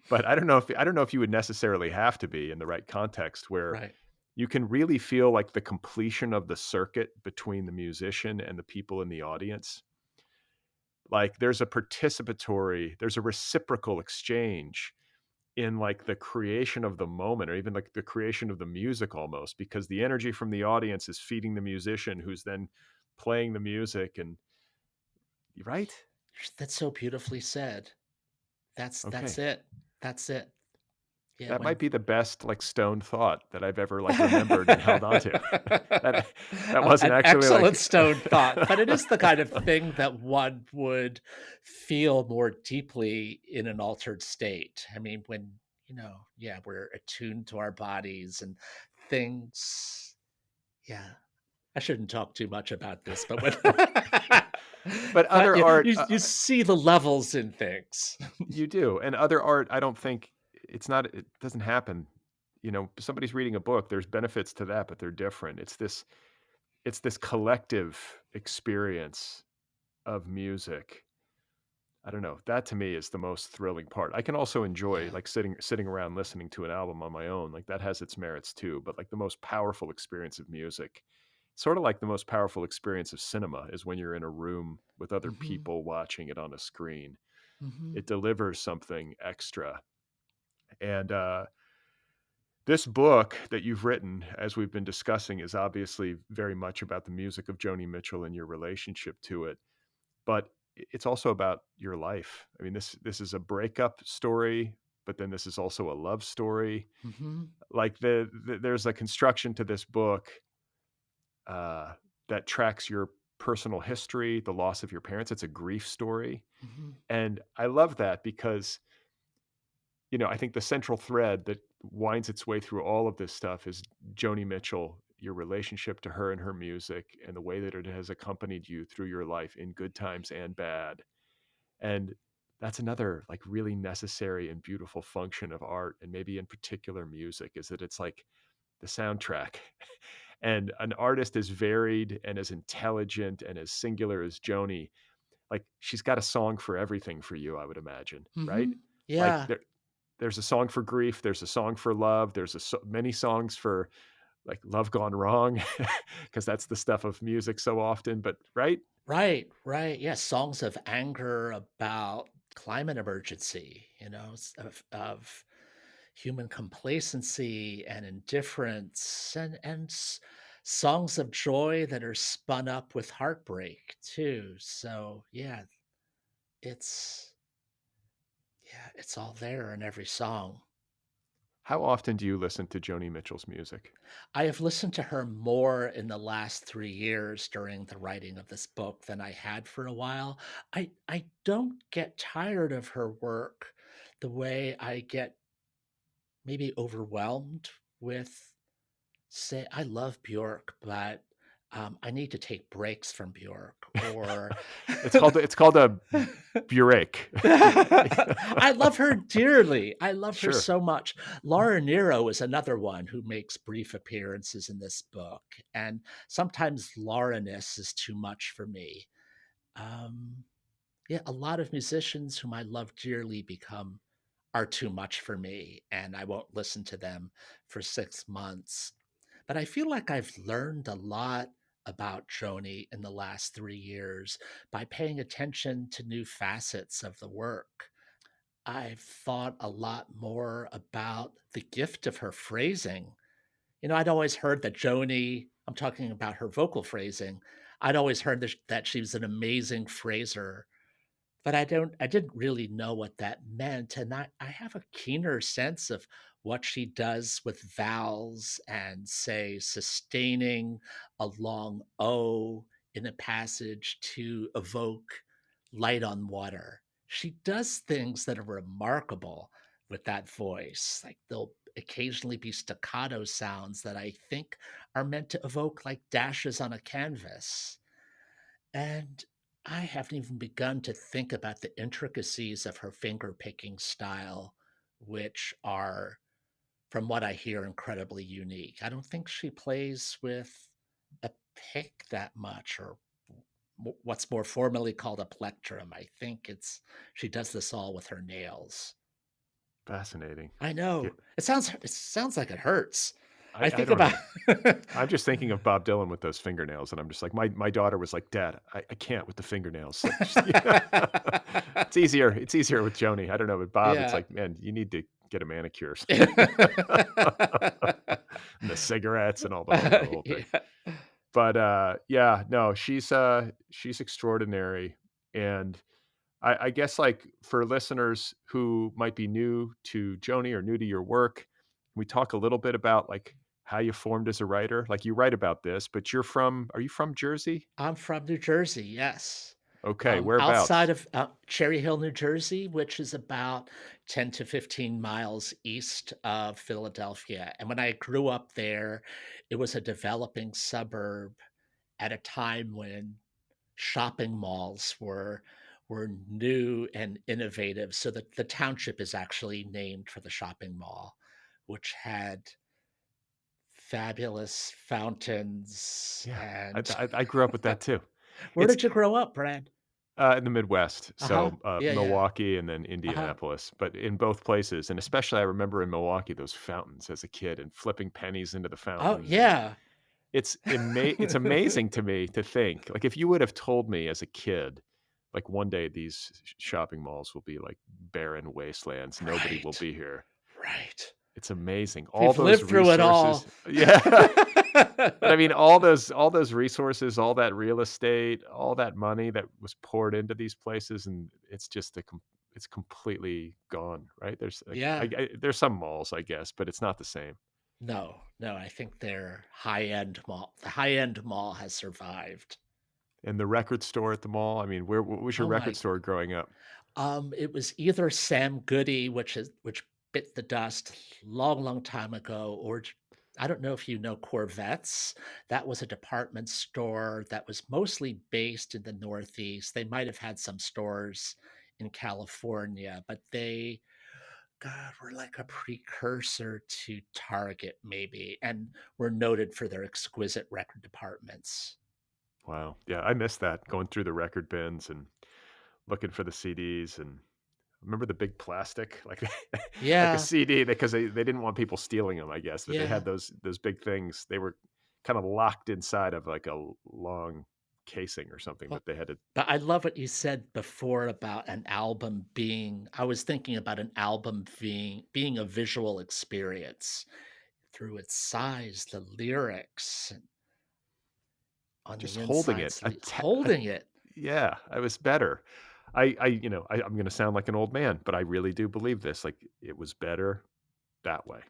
S1: But I don't know if you would necessarily have to be in the right context where
S2: Right.
S1: you can really feel like the completion of the circuit between the musician and the people in the audience. Like there's a reciprocal exchange in like the creation of the moment or even like the creation of the music almost because the energy from the audience is feeding the musician who's then playing the music and right?
S2: That's so beautifully said. That's
S1: Okay.
S2: it. That's it. Yeah.
S1: That
S2: When
S1: might be the best like stone thought that I've ever like remembered and held on to. That that wasn't
S2: An
S1: actually
S2: excellent
S1: like
S2: stone thought, but it is the kind of thing that one would feel more deeply in an altered state. I mean, when, yeah, we're attuned to our bodies and things. Yeah, I shouldn't talk too much about this, but when
S1: but
S2: but
S1: other
S2: you
S1: art
S2: you see the levels in things.
S1: you do. And other art I don't think it doesn't happen. Somebody's reading a book, there's benefits to that, but they're different. It's this collective experience of music. I don't know. That to me is the most thrilling part. I can also enjoy
S2: Yeah.
S1: like sitting around listening to an album on my own. Like that has its merits too, but like the most powerful experience of music, sort of like the most powerful experience of cinema is when you're in a room with other
S2: Mhm.
S1: people watching it on a screen.
S2: Mhm.
S1: It delivers something extra. And this book that you've written, as we've been discussing, is obviously very much about the music of Joni Mitchell and your relationship to it. But it's also about your life. I mean, this is a breakup story, but then this is also a love story.
S2: Mhm.
S1: Like there's a construction to this book uh, that tracks your personal history, the loss of your parents. It's a grief story,
S2: Mhm.
S1: and I love that because I think the central thread that winds its way through all of this stuff is Joni Mitchell, your relationship to her and her music, and the way that it has accompanied you through your life in good times and bad. And that's another like really necessary and beautiful function of art, and maybe in particular music, is that it's like the soundtrack. And an artist as varied and as intelligent and as singular as Joni, like she's got a song for everything for you, I would imagine, right?
S2: Mhm.
S1: Like
S2: Yeah.
S1: there's a song for grief, there's a song for love, many songs for like love gone wrong, because that's the stuff of music so often. But right,
S2: Right, right. Yeah, songs of anger about climate emergency, of human complacency and indifference, and songs of joy that are spun up with heartbreak too. So it's it's all there in every song.
S1: how often do you listen to Joni Mitchell's music?
S2: I have listened to her more in the last 3 years during the writing of this book than I had for a while. I don't get tired of her work. the way I get maybe overwhelmed with, say, I love Bjork, but I need to take breaks from Bjork, or
S1: It's called a burek.
S2: I love her dearly. I love her
S1: Sure.
S2: so much. Laura Nero is another one who makes brief appearances in this book, and sometimes Laura-ness is too much for me. Um, yeah, a lot of musicians whom I love dearly are too much for me, and I won't listen to them for 6 months. But I feel like I've learned a lot about Joni in the last 3 years by paying attention to new facets of the work. I've thought a lot more about the gift of her phrasing. I'd always heard that Joni, I'm talking about her vocal phrasing, I'd always heard that she was an amazing phraser, but I didn't really know what that meant, and I have a keener sense of what she does with vowels and, say, sustaining a long O in a passage to evoke light on water. She does things that are remarkable with that voice. Like, there'll occasionally be staccato sounds that I think are meant to evoke, like, dashes on a canvas. And I haven't even begun to think about the intricacies of her finger picking style, which are, from what I hear, incredibly unique. I don't think she plays with a pick that much, or what's more formally called a plectrum. I think she does this all with her nails.
S1: Fascinating.
S2: I
S1: Yeah,
S2: know. It sounds like it hurts. I
S1: I
S2: think
S1: don't
S2: about
S1: know. I'm just thinking of Bob Dylan with those fingernails, and I'm just like, my daughter was like, "Dad, I can't with the fingernails." Like, just it's easier with Joni. I don't know, with Bob, it's
S2: Yeah.
S1: like, "Man, you need to get a manicure." And the cigarettes and the whole thing.
S2: Yeah.
S1: But, yeah, no, she's extraordinary, and I guess, like, for listeners who might be new to Joni or new to your work, can we talk a little bit about, like, how you formed as a writer? Like, you write about this, but are you from Jersey?
S2: I'm from New Jersey, yes.
S1: Okay,
S2: Outside
S1: whereabouts?
S2: of, Cherry Hill, New Jersey, which is about 10 to 15 miles east of Philadelphia, and when I grew up there, it was a developing suburb at a time when shopping malls were new and innovative, so that the township is actually named for the shopping mall, which had fabulous fountains.
S1: Yeah,
S2: And
S1: I grew up with that too.
S2: where
S1: It's,
S2: did you grow up, Brad?
S1: in the Midwest,
S2: Uh-huh.
S1: so,
S2: Yeah, yeah.
S1: Milwaukee and then
S2: Uh-huh.
S1: Indianapolis, but in both places, and especially I remember in Milwaukee, those fountains as a kid and flipping pennies into the
S2: Oh,
S1: fountains, and
S2: yeah.
S1: it's amazing to me to think, like, if you would have told me as a kid, like, one day these shopping malls will be like barren wastelands, nobody will
S2: Right,
S1: be here.
S2: right.
S1: It's amazing. All
S2: We've
S1: those
S2: lived through it
S1: resources.
S2: all.
S1: Yeah. But I mean, all those resources, all that real estate, all that money that was poured into these places, and it's just it's completely gone, right? There's like
S2: Yeah.
S1: there's some malls, I guess, but it's not the same.
S2: No, no, I think the high-end mall has survived.
S1: And the record store at the mall, I mean, what was your
S2: Oh
S1: record
S2: my
S1: store growing up?
S2: It was either Sam Goody, which bit the dust long, long time ago, or I don't know if you know Corvettes. That was a department store that was mostly based in the Northeast. They might have had some stores in California, but they, God, were like a precursor to Target, maybe, and were noted for their exquisite record departments.
S1: Wow. Yeah, I miss that, going through the record bins and looking for the CDs, and remember the big plastic, like like a
S2: Yeah,
S1: CD, because they didn't want people stealing them, I guess, but they had
S2: yeah.
S1: those big things. They were kind of locked inside of like a long casing or something,
S2: Well,
S1: but they had to.
S2: but I love what you said before about I was thinking about an album being a visual experience through its size, the lyrics, and on
S1: Just
S2: the
S1: holding
S2: inside
S1: it.
S2: sleeve, holding it.
S1: Yeah, I was better. I'm gonna sound like an old man, but I really do believe this. Like, it was better that way.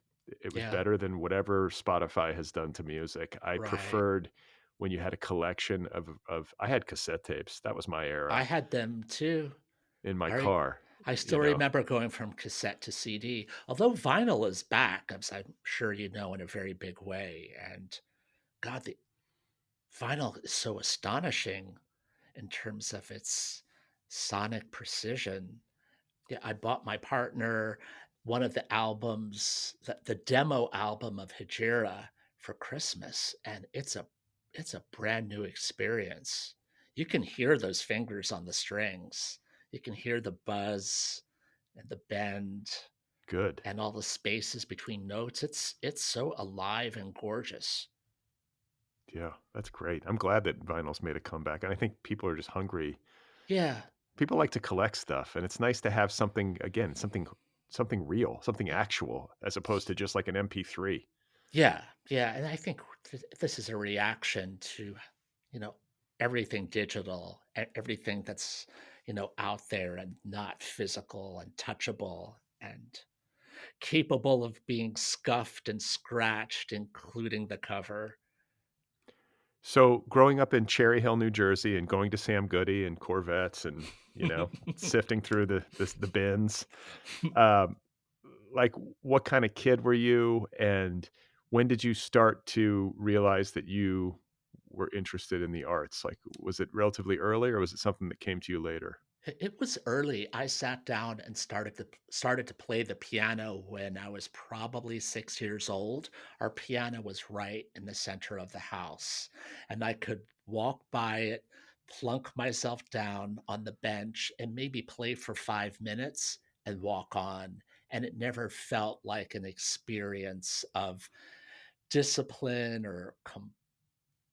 S1: It was
S2: Yeah,
S1: better than whatever Spotify has done to music. I
S2: right.
S1: preferred when you had a collection of I had cassette tapes. That was my
S2: I
S1: era
S2: had them too.
S1: in my
S2: I
S1: car.
S2: I
S1: you
S2: still
S1: know?
S2: remember going from cassette to CD, although vinyl is back, as I'm sure you know, in a very big way. And God, the vinyl is so astonishing in terms of its sonic precision. Yeah, I bought my partner one of the albums, the demo album of Hejira for Christmas, and it's a brand new experience. You can hear those fingers on the strings. You can hear the buzz and the bend
S1: Good.
S2: and all the spaces between notes. It's so alive and gorgeous.
S1: Yeah, that's great. I'm glad that vinyl's made a comeback, and I think people are just hungry.
S2: Yeah.
S1: People like to collect stuff, and it's nice to have something again, something real, something actual, as opposed to just like an MP3.
S2: Yeah, yeah, and I think this is a reaction to, you know, everything digital, everything that's, out there and not physical and touchable and capable of being scuffed and scratched, including the cover.
S1: So, growing up in Cherry Hill, New Jersey, and going to Sam Goody and Corvettes and, sifting through the bins, um, like, what kinda kid were you, and when did you start to realize that you were interested in the arts? Like, was it relatively early, or was it something that came to you later?
S2: It was early. I sat down and started to play the piano when I was probably 6 years old. Our piano was right in the center of the house, and I could walk by it, plunk myself down on the bench, and maybe play for 5 minutes and walk on, and it never felt like an experience of discipline or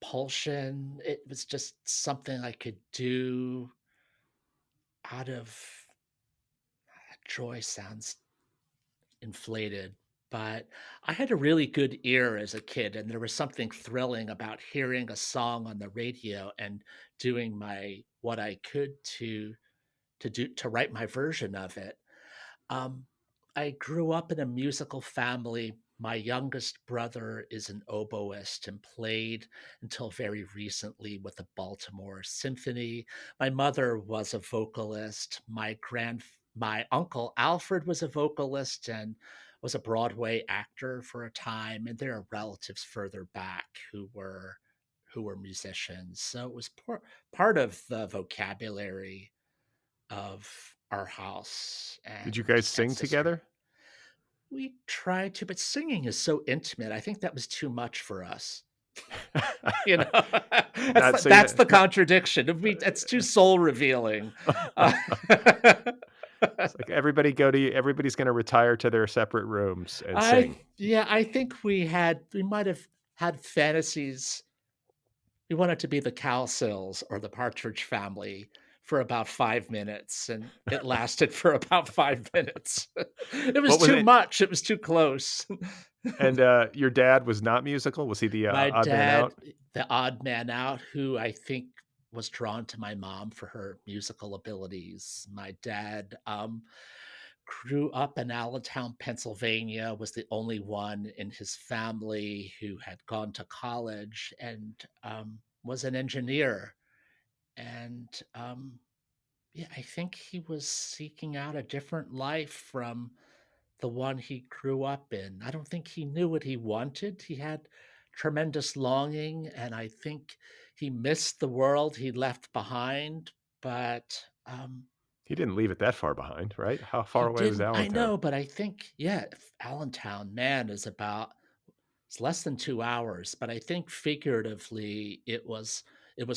S2: compulsion. It was just something I could do out of joy sounds inflated, but I had a really good ear as a kid, and there was something thrilling about hearing a song on the radio and doing my what I could to write my version of it. Um, I grew up in a musical family. My youngest brother is an oboist and played until very recently with the Baltimore Symphony. My mother was a vocalist. My uncle Alfred was a vocalist and was a Broadway actor for a time, and there are relatives further back who were musicians. So it was part of the vocabulary of our house
S1: Did you
S2: and
S1: guys sing
S2: ancestry.
S1: together?
S2: We tried to, but singing is so intimate. I think that was too much for us. You know, that's
S1: Not
S2: the,
S1: so you
S2: that's
S1: know
S2: the contradiction. It's too soul revealing. Uh,
S1: It's like everybody's gonna retire to their separate rooms and
S2: I
S1: sing.
S2: yeah, I think we might have had fantasies. We wanted to be the Cowsills or the Partridge Family for about 5 minutes, and it lasted for about 5 minutes. It was
S1: What was
S2: too
S1: it?
S2: much, it was too close.
S1: And, your dad was not musical? Was he the,
S2: My
S1: odd man
S2: dad,
S1: out?
S2: the odd man out, who I think was drawn to my mom for her musical abilities. My dad, grew up in Allentown, Pennsylvania, was the only one in his family who had gone to college and, was an engineer. And, yeah, I think he was seeking out a different life from the one he grew up in. I don't think he knew what he wanted. He had tremendous longing, and I think he missed the world he left behind. But
S1: He didn't leave it that far behind, right? How far
S2: he
S1: away was
S2: didn't. I
S1: Allentown?
S2: know, but I think, yeah, Allentown, man, it's less than 2 hours. But I think figuratively, it was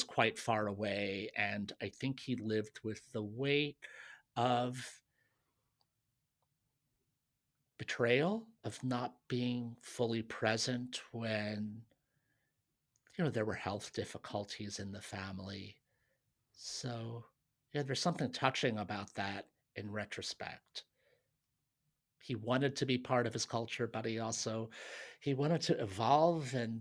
S2: quite far away, and I think he lived with the weight of betrayal, of not being fully present when, there were health difficulties in the family. So, yeah, there's something touching about that in retrospect. He wanted to be part of his culture, but he wanted to evolve and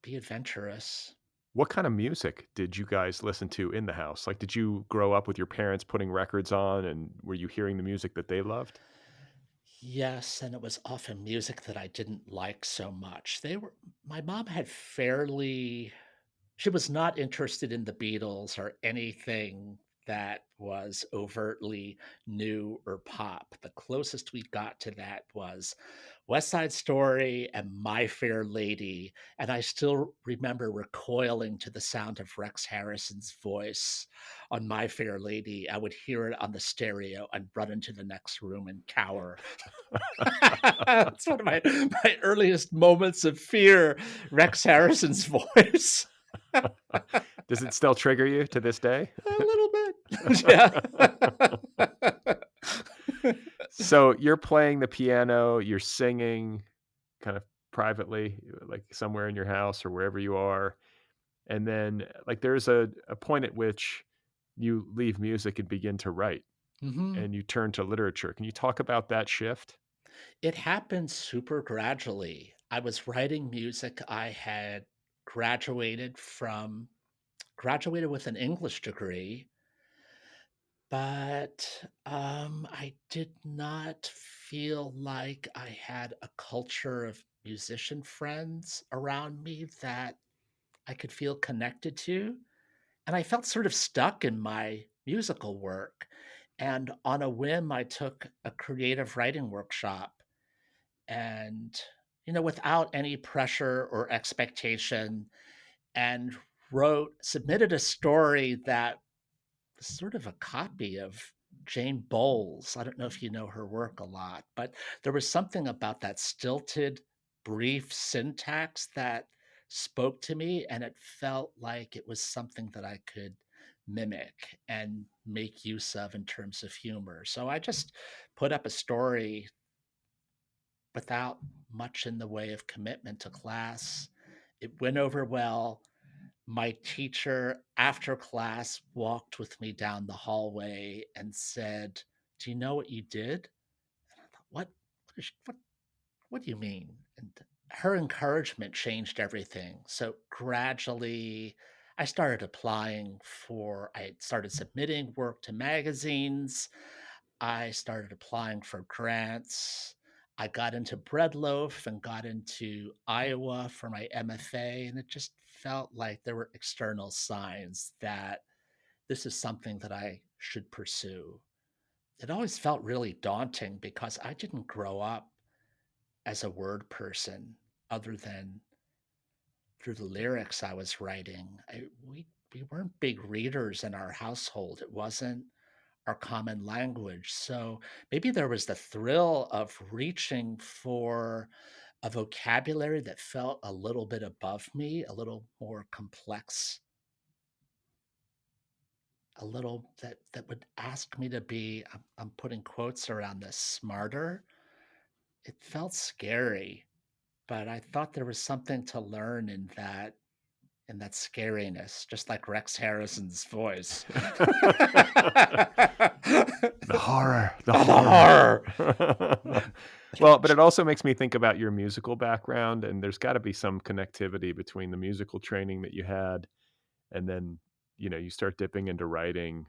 S2: be adventurous.
S1: What kind of music did you guys listen to in the house? Like, did you grow up with your parents putting records on, and were you hearing the music that they loved?
S2: Yes, and it was often music that I didn't like so much. My mom had fairly she was not interested in the Beatles or anything that was overtly new or pop. The closest we got to that was West Side Story and My Fair Lady. And I still remember recoiling to the sound of Rex Harrison's voice on My Fair Lady. I would hear it on the stereo and run into the next room and cower. It's one of my earliest moments of fear, Rex Harrison's voice.
S1: Does it still trigger you to this day?
S2: A little bit. Yeah.
S1: So you're playing the piano, you're singing kind of privately, like somewhere in your house or wherever you are. And then like there's a point at which you leave music and begin to write
S2: Mhm.
S1: and you turn to literature. Can you talk about that shift?
S2: It happened super gradually. I was writing music. I had graduated with an English degree, but I did not feel like I had a culture of musician friends around me that I could feel connected to. And I felt sort of stuck in my musical work. And on a whim, I took a creative writing workshop and, without any pressure or expectation, and submitted a story that was sort of a copy of Jane Bowles. I don't know if you know her work a lot, but there was something about that stilted, brief syntax that spoke to me, and it felt like it was something that I could mimic and make use of in terms of humor. So I just put up a story without much in the way of commitment to class. It went over well. My teacher, after class, walked with me down the hallway and said, "Do you know what you did?" And I thought, what do you mean? And her encouragement changed everything. So gradually, I started submitting work to magazines. I started applying for grants. I got into Breadloaf and got into Iowa for my MFA, and it just felt like there were external signs that this is something that I should pursue. It always felt really daunting because I didn't grow up as a word person other than through the lyrics I was writing. We weren't big readers in our household. It wasn't our common language. So maybe there was the thrill of reaching for a vocabulary that felt a little bit above me, a little more complex, a little that would ask me to be, I'm putting quotes around this, smarter. It felt scary, but I thought there was something to learn in that scariness, just like Rex Harrison's voice.
S1: The horror, the
S2: Oh, the
S1: horror.
S2: horror.
S1: Well, but it also makes me think about your musical background, and there's got to be some connectivity between the musical training that you had, and then you start dipping into writing.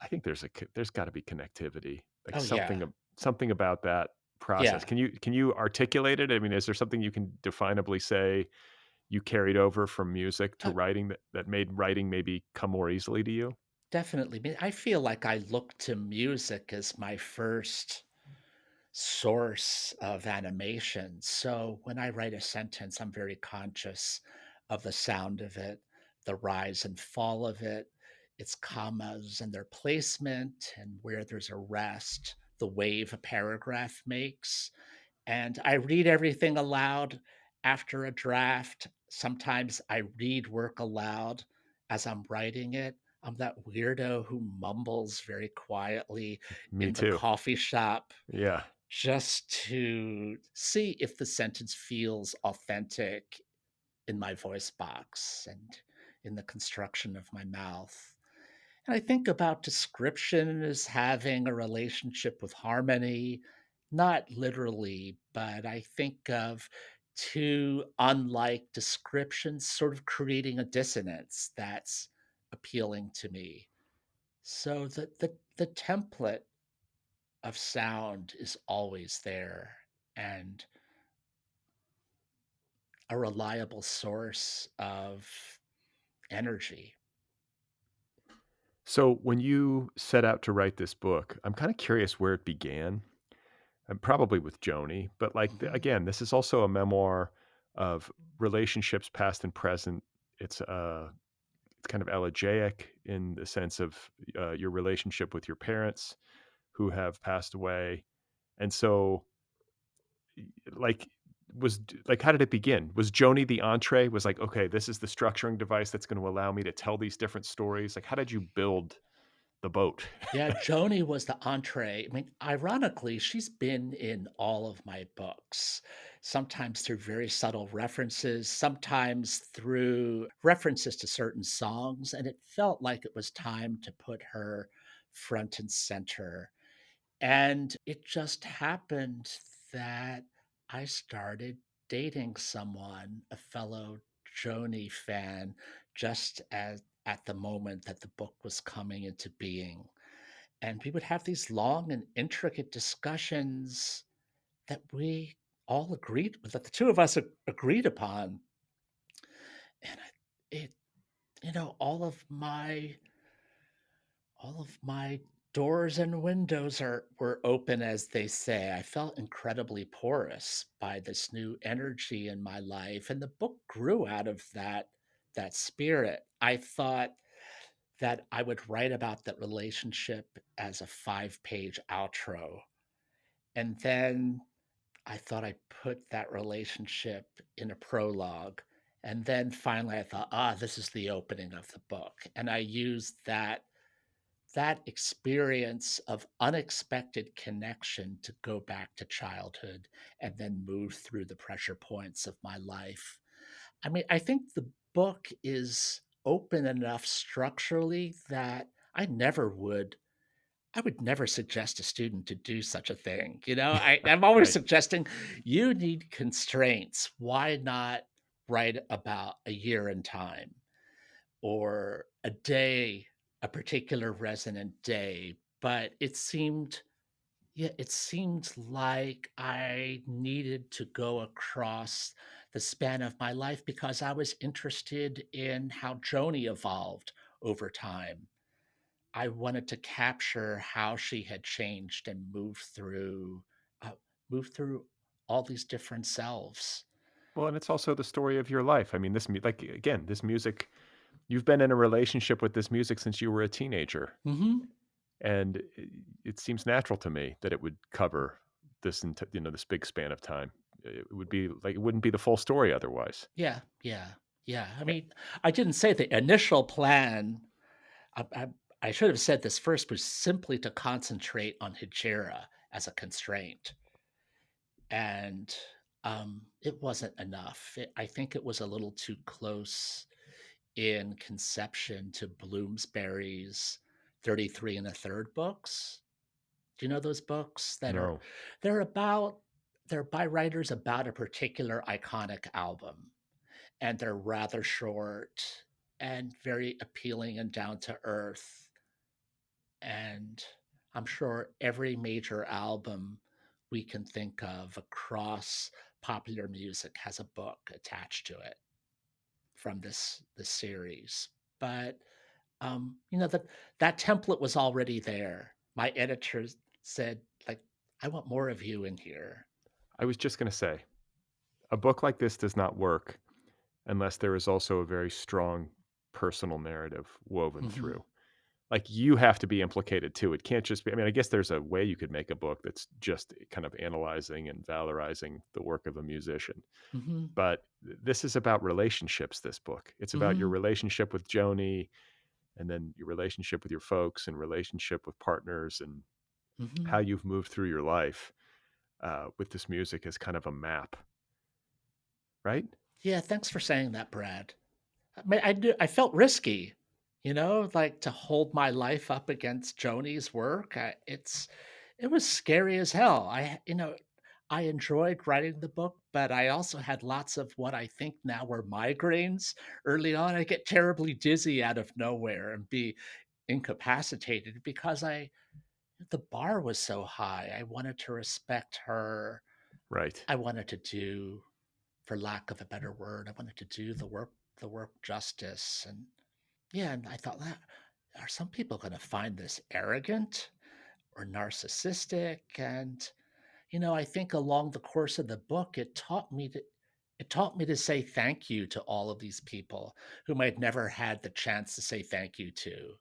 S1: I think there's got to be connectivity, like
S2: Oh, yeah.
S1: something about that process.
S2: Yeah.
S1: Can you articulate it? I mean, is there something you can definably say you carried over from music to
S2: Uh,
S1: writing that made writing maybe come more easily to you?
S2: Definitely. I feel like I look to music as my first source of animation. So when I write a sentence, I'm very conscious of the sound of it, the rise and fall of it, its commas and their placement, and where there's a rest, the wave a paragraph makes. And I read everything aloud after a draft. Sometimes I read work aloud as I'm writing it. I'm that weirdo who mumbles very quietly
S1: Me
S2: in the
S1: too.
S2: coffee shop
S1: Yeah.
S2: just to see if the sentence feels authentic in my voice box and in the construction of my mouth. And I think about description as having a relationship with harmony, not literally, but I think of two unlike descriptions sort of creating a dissonance that's appealing to me. So the template of sound is always there and a reliable source of energy.
S1: So when you set out to write this book, I'm kind of curious where it began. And probably with Joni, but like
S2: Mhm.
S1: again, this is also a memoir of relationships past and present. It's kind of elegiac in the sense of your relationship with your parents who have passed away, and so like like how did it begin? Was Joni the entree? Was like, okay, this is the structuring device that's going to allow me to tell these different stories. Like, how did you build the boat?
S2: Yeah, Joni was the entree. I mean, ironically, she's been in all of my books, sometimes through very subtle references, sometimes through references to certain songs, and it felt like it was time to put her front and center. And it just happened that I started dating someone, a fellow Joni fan, just as at the moment that the book was coming into being. And we would have these long and intricate discussions that we all agreed that the two of us agreed upon. And it, all of my doors and windows were open, as they say. I felt incredibly porous by this new energy in my life, and the book grew out of that spirit. I thought that I would write about that relationship as a 5-page outro, and then I thought I'd put that relationship in a prologue. And then finally I thought, this is the opening of the book. And I used that experience of unexpected connection to go back to childhood and then move through the pressure points of my life. I mean, I think the book is open enough structurally that I would never suggest a student to do such a thing. I'm always
S1: Right.
S2: suggesting you need constraints. Why not write about a year in time or a day, a particular resonant day? But it seemed like I needed to go across the span of my life because I was interested in how Joni evolved over time. I wanted to capture how she had changed and uh, moved through all these different selves.
S1: Well, and it's also the story of your life. I mean, like again, this music. You've been in a relationship with this music since you were a teenager,
S2: Mhm.
S1: and it seems natural to me that it would cover this big span of time. It would be like it wouldn't be the full story otherwise.
S2: Yeah, yeah, yeah. I
S1: Eh,
S2: mean, I didn't say the initial plan. I, I, I should have said this first, was simply to concentrate on Hijira as a constraint, and it wasn't enough. I think it was a little too close in conception to Bloomsbury's 33 and a third books. Do you know those books
S1: No.
S2: they're about they're by writers about a particular iconic album, and they're rather short and very appealing and down to earth. And I'm sure every major album we can think of across popular music has a book attached to it from this series. But that template was already there. My editors said, like, I want more of you in here.
S1: I was just going to say, a book like this does not work unless there is also a very strong personal narrative woven
S2: Hmm.
S1: through. Like, you have to be implicated too. It can't just be, I mean, I guess there's a way you could make a book that's just kind of analyzing and valorizing the work of a musician.
S2: Hmm.
S1: But this is about relationships, this book. It's about your
S2: Hmm.
S1: relationship with Joni, and then your relationship with your folks and relationship with partners, and how
S2: Hmm.
S1: you've moved through your life with this music as kind of a map, right?
S2: Yeah, thanks for saying that, Brad. I mean, I felt risky, like to hold my life up against Joni's work. It was scary as hell. I enjoyed writing the book, but I also had lots of what I think now were migraines early on. I get terribly dizzy out of nowhere and be incapacitated because the bar was so high. I wanted to respect her.
S1: Right.
S2: I wanted to do, for lack of a better word, I wanted to do the work justice. And yeah, and I thought that. are some people going to find this arrogant or narcissistic? And I think along the course of the book, it taught me to say thank you to all of these people whom I'd never had the chance to say thank you to.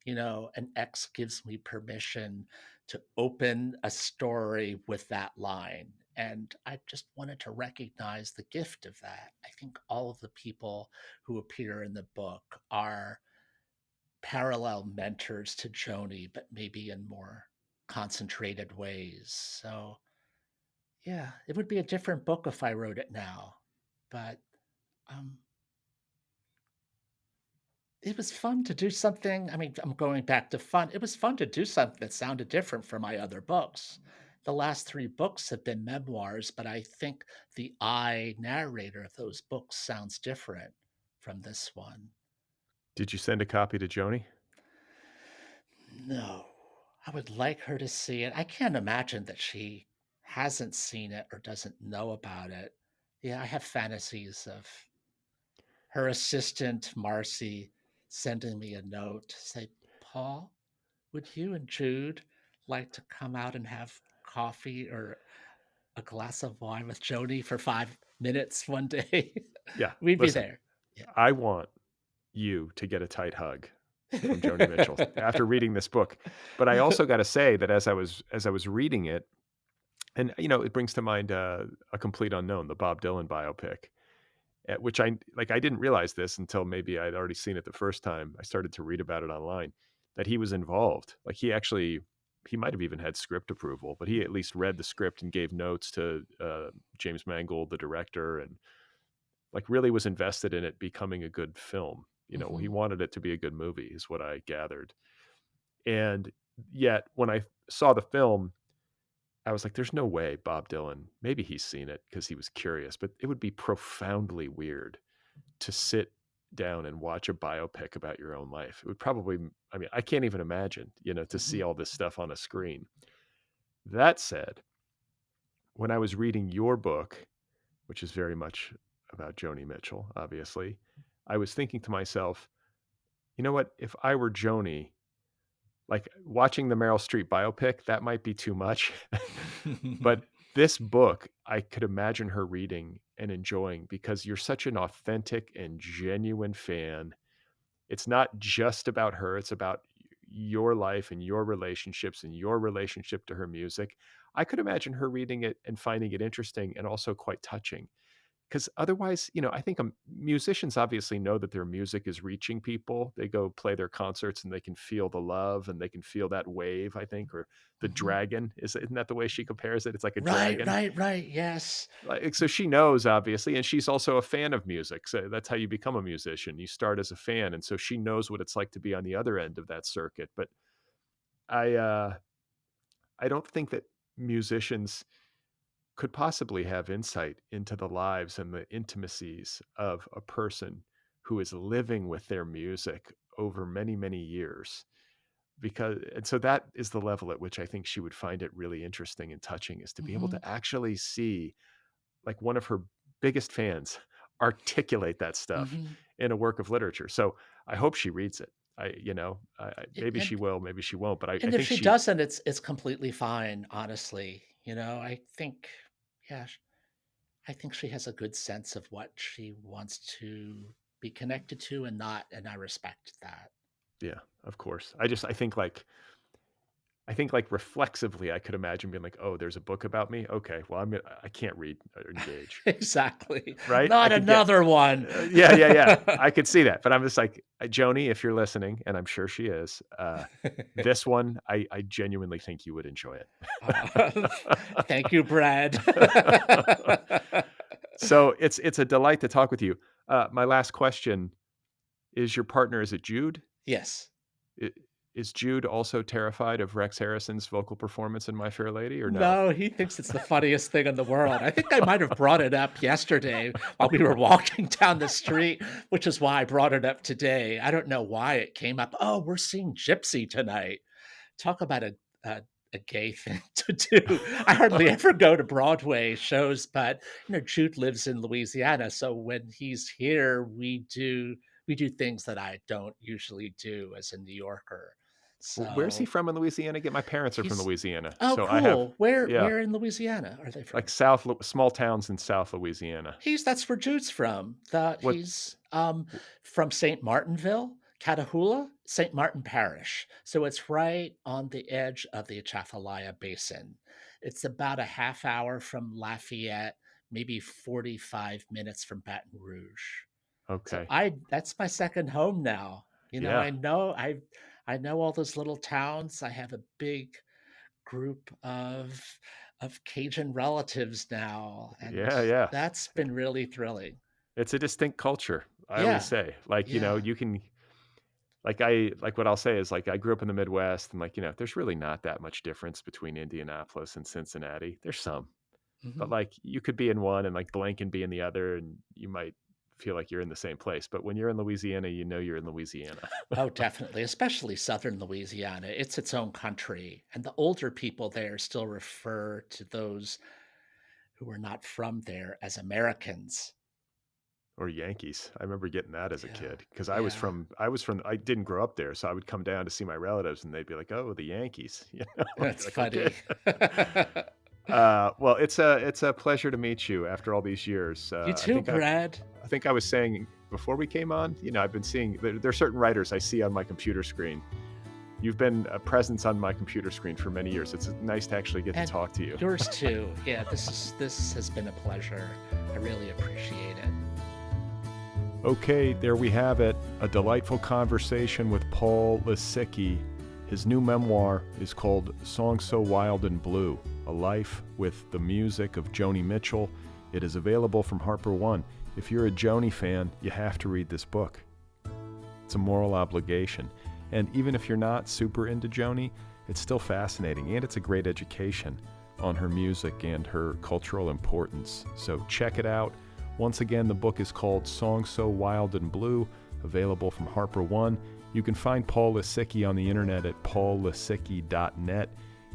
S2: An ex gives me permission to open a story with that line. And I just wanted to recognize the gift of that. I think all of the people who appear in the book are parallel mentors to Joni, but maybe in more concentrated ways. So, yeah, it would be a different book if I wrote it now, but um, it was fun to do something. I mean, I'm going back to fun. It was fun to do something that sounded different from my other books. The last three books have been memoirs, but I think the I narrator of those books sounds different from this one.
S1: Did you send a copy to Joni?
S2: No, I would like her to see it. I can't imagine that she hasn't seen it or doesn't know about it. Yeah, I have fantasies of her assistant, Marcy, sending me a note to say, Paul, would you and Jude like to come out and have coffee or a glass of wine with Joni for 5 minutes one day?
S1: Yeah.
S2: We'd be
S1: Listen,
S2: there. Yeah.
S1: I want you to get a tight hug from Joni Mitchell after reading this book. But I also got to say that as I was reading it, and it brings to mind A Complete Unknown, the Bob Dylan biopic, which I didn't realize this until maybe I'd already seen it the first time I started to read about it online, that he was involved. Like he might have even had script approval, but he at least read the script and gave notes to James Mangold, the director, and like really was invested in it becoming a good film. He
S2: Mhm.
S1: wanted it to be a good movie, is what I gathered. And yet, when I saw the film, I was like, there's no way Bob Dylan, maybe he's seen it because he was curious, but it would be profoundly weird to sit down and watch a biopic about your own life. It would probably, I mean, I can't even imagine, to see
S2: Mhm.
S1: all this stuff on a screen. That said, when I was reading your book, which is very much about Joni Mitchell, obviously, I was thinking to myself, you know what? If I were Joni, like watching the Meryl Streep biopic, that might be too much. But this book, I could imagine her reading and enjoying because you're such an authentic and genuine fan. It's not just about her, it's about your life and your relationships and your relationship to her music. I could imagine her reading it and finding it interesting and also quite touching. Because otherwise, I think musicians obviously know that their music is reaching people. They go play their concerts and they can feel the love and they can feel that wave, I think, or the
S2: Mhm.
S1: dragon. Isn't that the way she compares it? It's like a
S2: Right,
S1: dragon.
S2: right, right. Yes.
S1: Like, so she knows, obviously, and she's also a fan of music. So that's how you become a musician. You start as a fan. And so she knows what it's like to be on the other end of that circuit. But I, uh, I don't think that musicians could possibly have insight into the lives and the intimacies of a person who is living with their music over many, many years. And so that is the level at which I think she would find it really interesting and touching, is to be able
S2: Mhm.
S1: to actually see like one of her biggest fans articulate that stuff
S2: Mhm.
S1: in a work of literature. So I hope she reads it.
S2: A-
S1: Maybe she
S2: And
S1: will, maybe she won't, but I
S2: and if
S1: think
S2: she
S1: she,
S2: doesn't, it's completely fine, honestly. I think, yeah, I think she has a good sense of what she wants to be connected to and not, and I respect that.
S1: yeah, of course. I think like reflexively, I could imagine being like, "Oh, there's a book about me. Okay, well, I can't read or engage."
S2: Exactly.
S1: Right? I
S2: Not
S1: could get,
S2: another one.
S1: yeah, yeah, yeah. I could see that, but I'm just like, Joni, if you're listening, and I'm sure she is, this one, I genuinely think you would enjoy
S2: Uh, Thank you, Brad.
S1: it. So it's a delight to talk with you. My last question is: your partner, is it Jude?
S2: Yes.
S1: I- Is Jude also terrified of Rex Harrison's vocal performance in My Fair Lady, or no?
S2: No, he thinks it's the funniest thing in the world. I think I might have brought it up yesterday while we were walking down the street, which is why I brought it up today. I don't know why it came up. Oh, we're seeing Gypsy tonight. Talk about a, a gay thing to do. I hardly ever go to Broadway shows, but Jude lives in Louisiana, so when he's here, we do we do things that I don't usually do as a New Yorker.
S1: Where's he
S2: So
S1: from in Louisiana again? My parents are from
S2: he's
S1: Louisiana,
S2: oh,
S1: so I have,
S2: cool. Where
S1: yeah,
S2: where in Louisiana are they
S1: like
S2: from?
S1: small towns in South Louisiana.
S2: That's where Jude's from.
S1: What?
S2: He's from St. Martinville, Catahoula, St. Martin Parish. So it's right on the edge of the Atchafalaya Basin. It's about a half hour from Lafayette, maybe 45 minutes from Baton Rouge. So
S1: Okay,
S2: that's my second home now.
S1: yeah,
S2: I know all those little towns. I have a big group of Cajun relatives now, and
S1: yeah, yeah.
S2: that's been really thrilling.
S1: It's a distinct culture. I always
S2: Yeah,
S1: say, like,
S2: yeah,
S1: you can, like what I'll say is like I grew up in the Midwest, and like there's really not that much difference between Indianapolis and Cincinnati. There's some, but
S2: mhm.
S1: like you could be in one and like blank and be in the other, and you might feel like you're in the same place. But when you're in Louisiana, you're in Louisiana.
S2: Oh, definitely, especially Southern Louisiana. It's its own country, and the older people there still refer to those who are not from there as Americans.
S1: Or Yankees. I remember getting that as a
S2: Yeah,
S1: kid because
S2: yeah,
S1: I didn't grow up there, so I would come down to see my relatives, and they'd be like, "Oh, the Yankees," I'd be
S2: that's
S1: like, "Okay."
S2: funny.
S1: Well, it's a pleasure to meet you after all these years.
S2: You too, Brad.
S1: I think I was saying before we came on, I've been seeing there are certain writers I see on my computer screen. You've been a presence on my computer screen for many years. It's nice to actually get to
S2: And
S1: talk to you.
S2: yours too. Yeah, this has been a pleasure. I really appreciate it.
S1: Okay, there we have it. A delightful conversation with Paul Lisicky. His new memoir is called Songs So Wild and Blue, A Life with the Music of Joni Mitchell. It is available from HarperOne. If you're a Joni fan, you have to read this book. It's a moral obligation. And even if you're not super into Joni, it's still fascinating, and it's a great education on her music and her cultural importance. So check it out. Once again, the book is called Songs So Wild and Blue, available from HarperOne. You can find Paul Lisicky on the internet at paullisicky.net,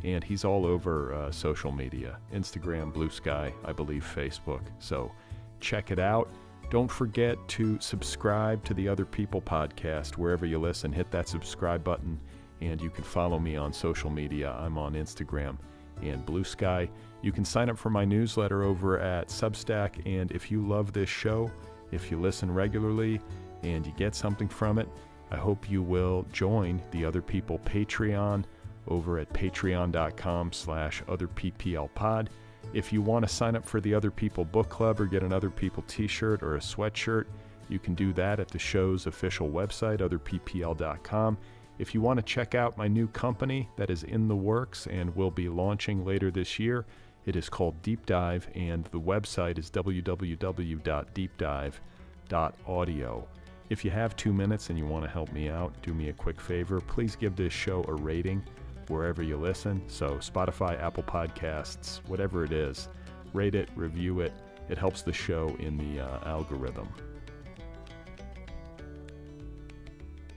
S1: and he's all over social media, Instagram, Blue Sky, I believe Facebook. So check it out. Don't forget to subscribe to the Other People podcast wherever you listen. Hit that subscribe button, and you can follow me on social media. I'm on Instagram and Blue Sky. You can sign up for my newsletter over at Substack, and if you love this show, if you listen regularly and you get something from it, I hope you will join the Other People Patreon over at patreon.com/otherpplpod. If you want to sign up for the Other People Book Club or get an Other People t-shirt or a sweatshirt, you can do that at the show's official website, otherppl.com. If you want to check out my new company that is in the works and will be launching later this year, it is called Deep Dive, and the website is www.deepdive.audio. If you have 2 minutes and you want to help me out, do me a quick favor. Please give this show a rating wherever you listen. So Spotify, Apple Podcasts, whatever it is, rate it, review it. It helps the show in the algorithm.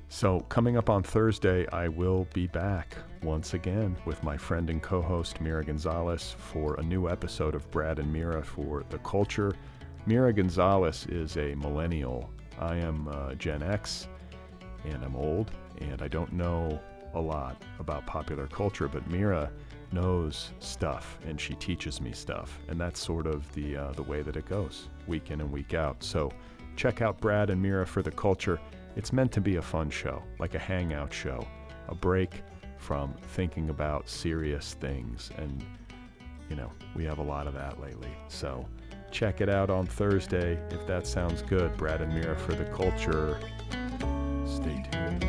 S1: So coming up on Thursday, I will be back once again with my friend and co-host Mira Gonzalez for a new episode of Brad and Mira for The Culture. Mira Gonzalez is a millennial. I am Gen X, and I'm old, and I don't know a lot about popular culture, but Mira knows stuff, and she teaches me stuff, and that's sort of the way that it goes, week in and week out. So check out Brad and Mira for The Culture. It's meant to be a fun show, like a hangout show, a break from thinking about serious things, and we have a lot of that lately. So check it out on Thursday if that sounds good. Brad and Mira for The Culture. Stay tuned.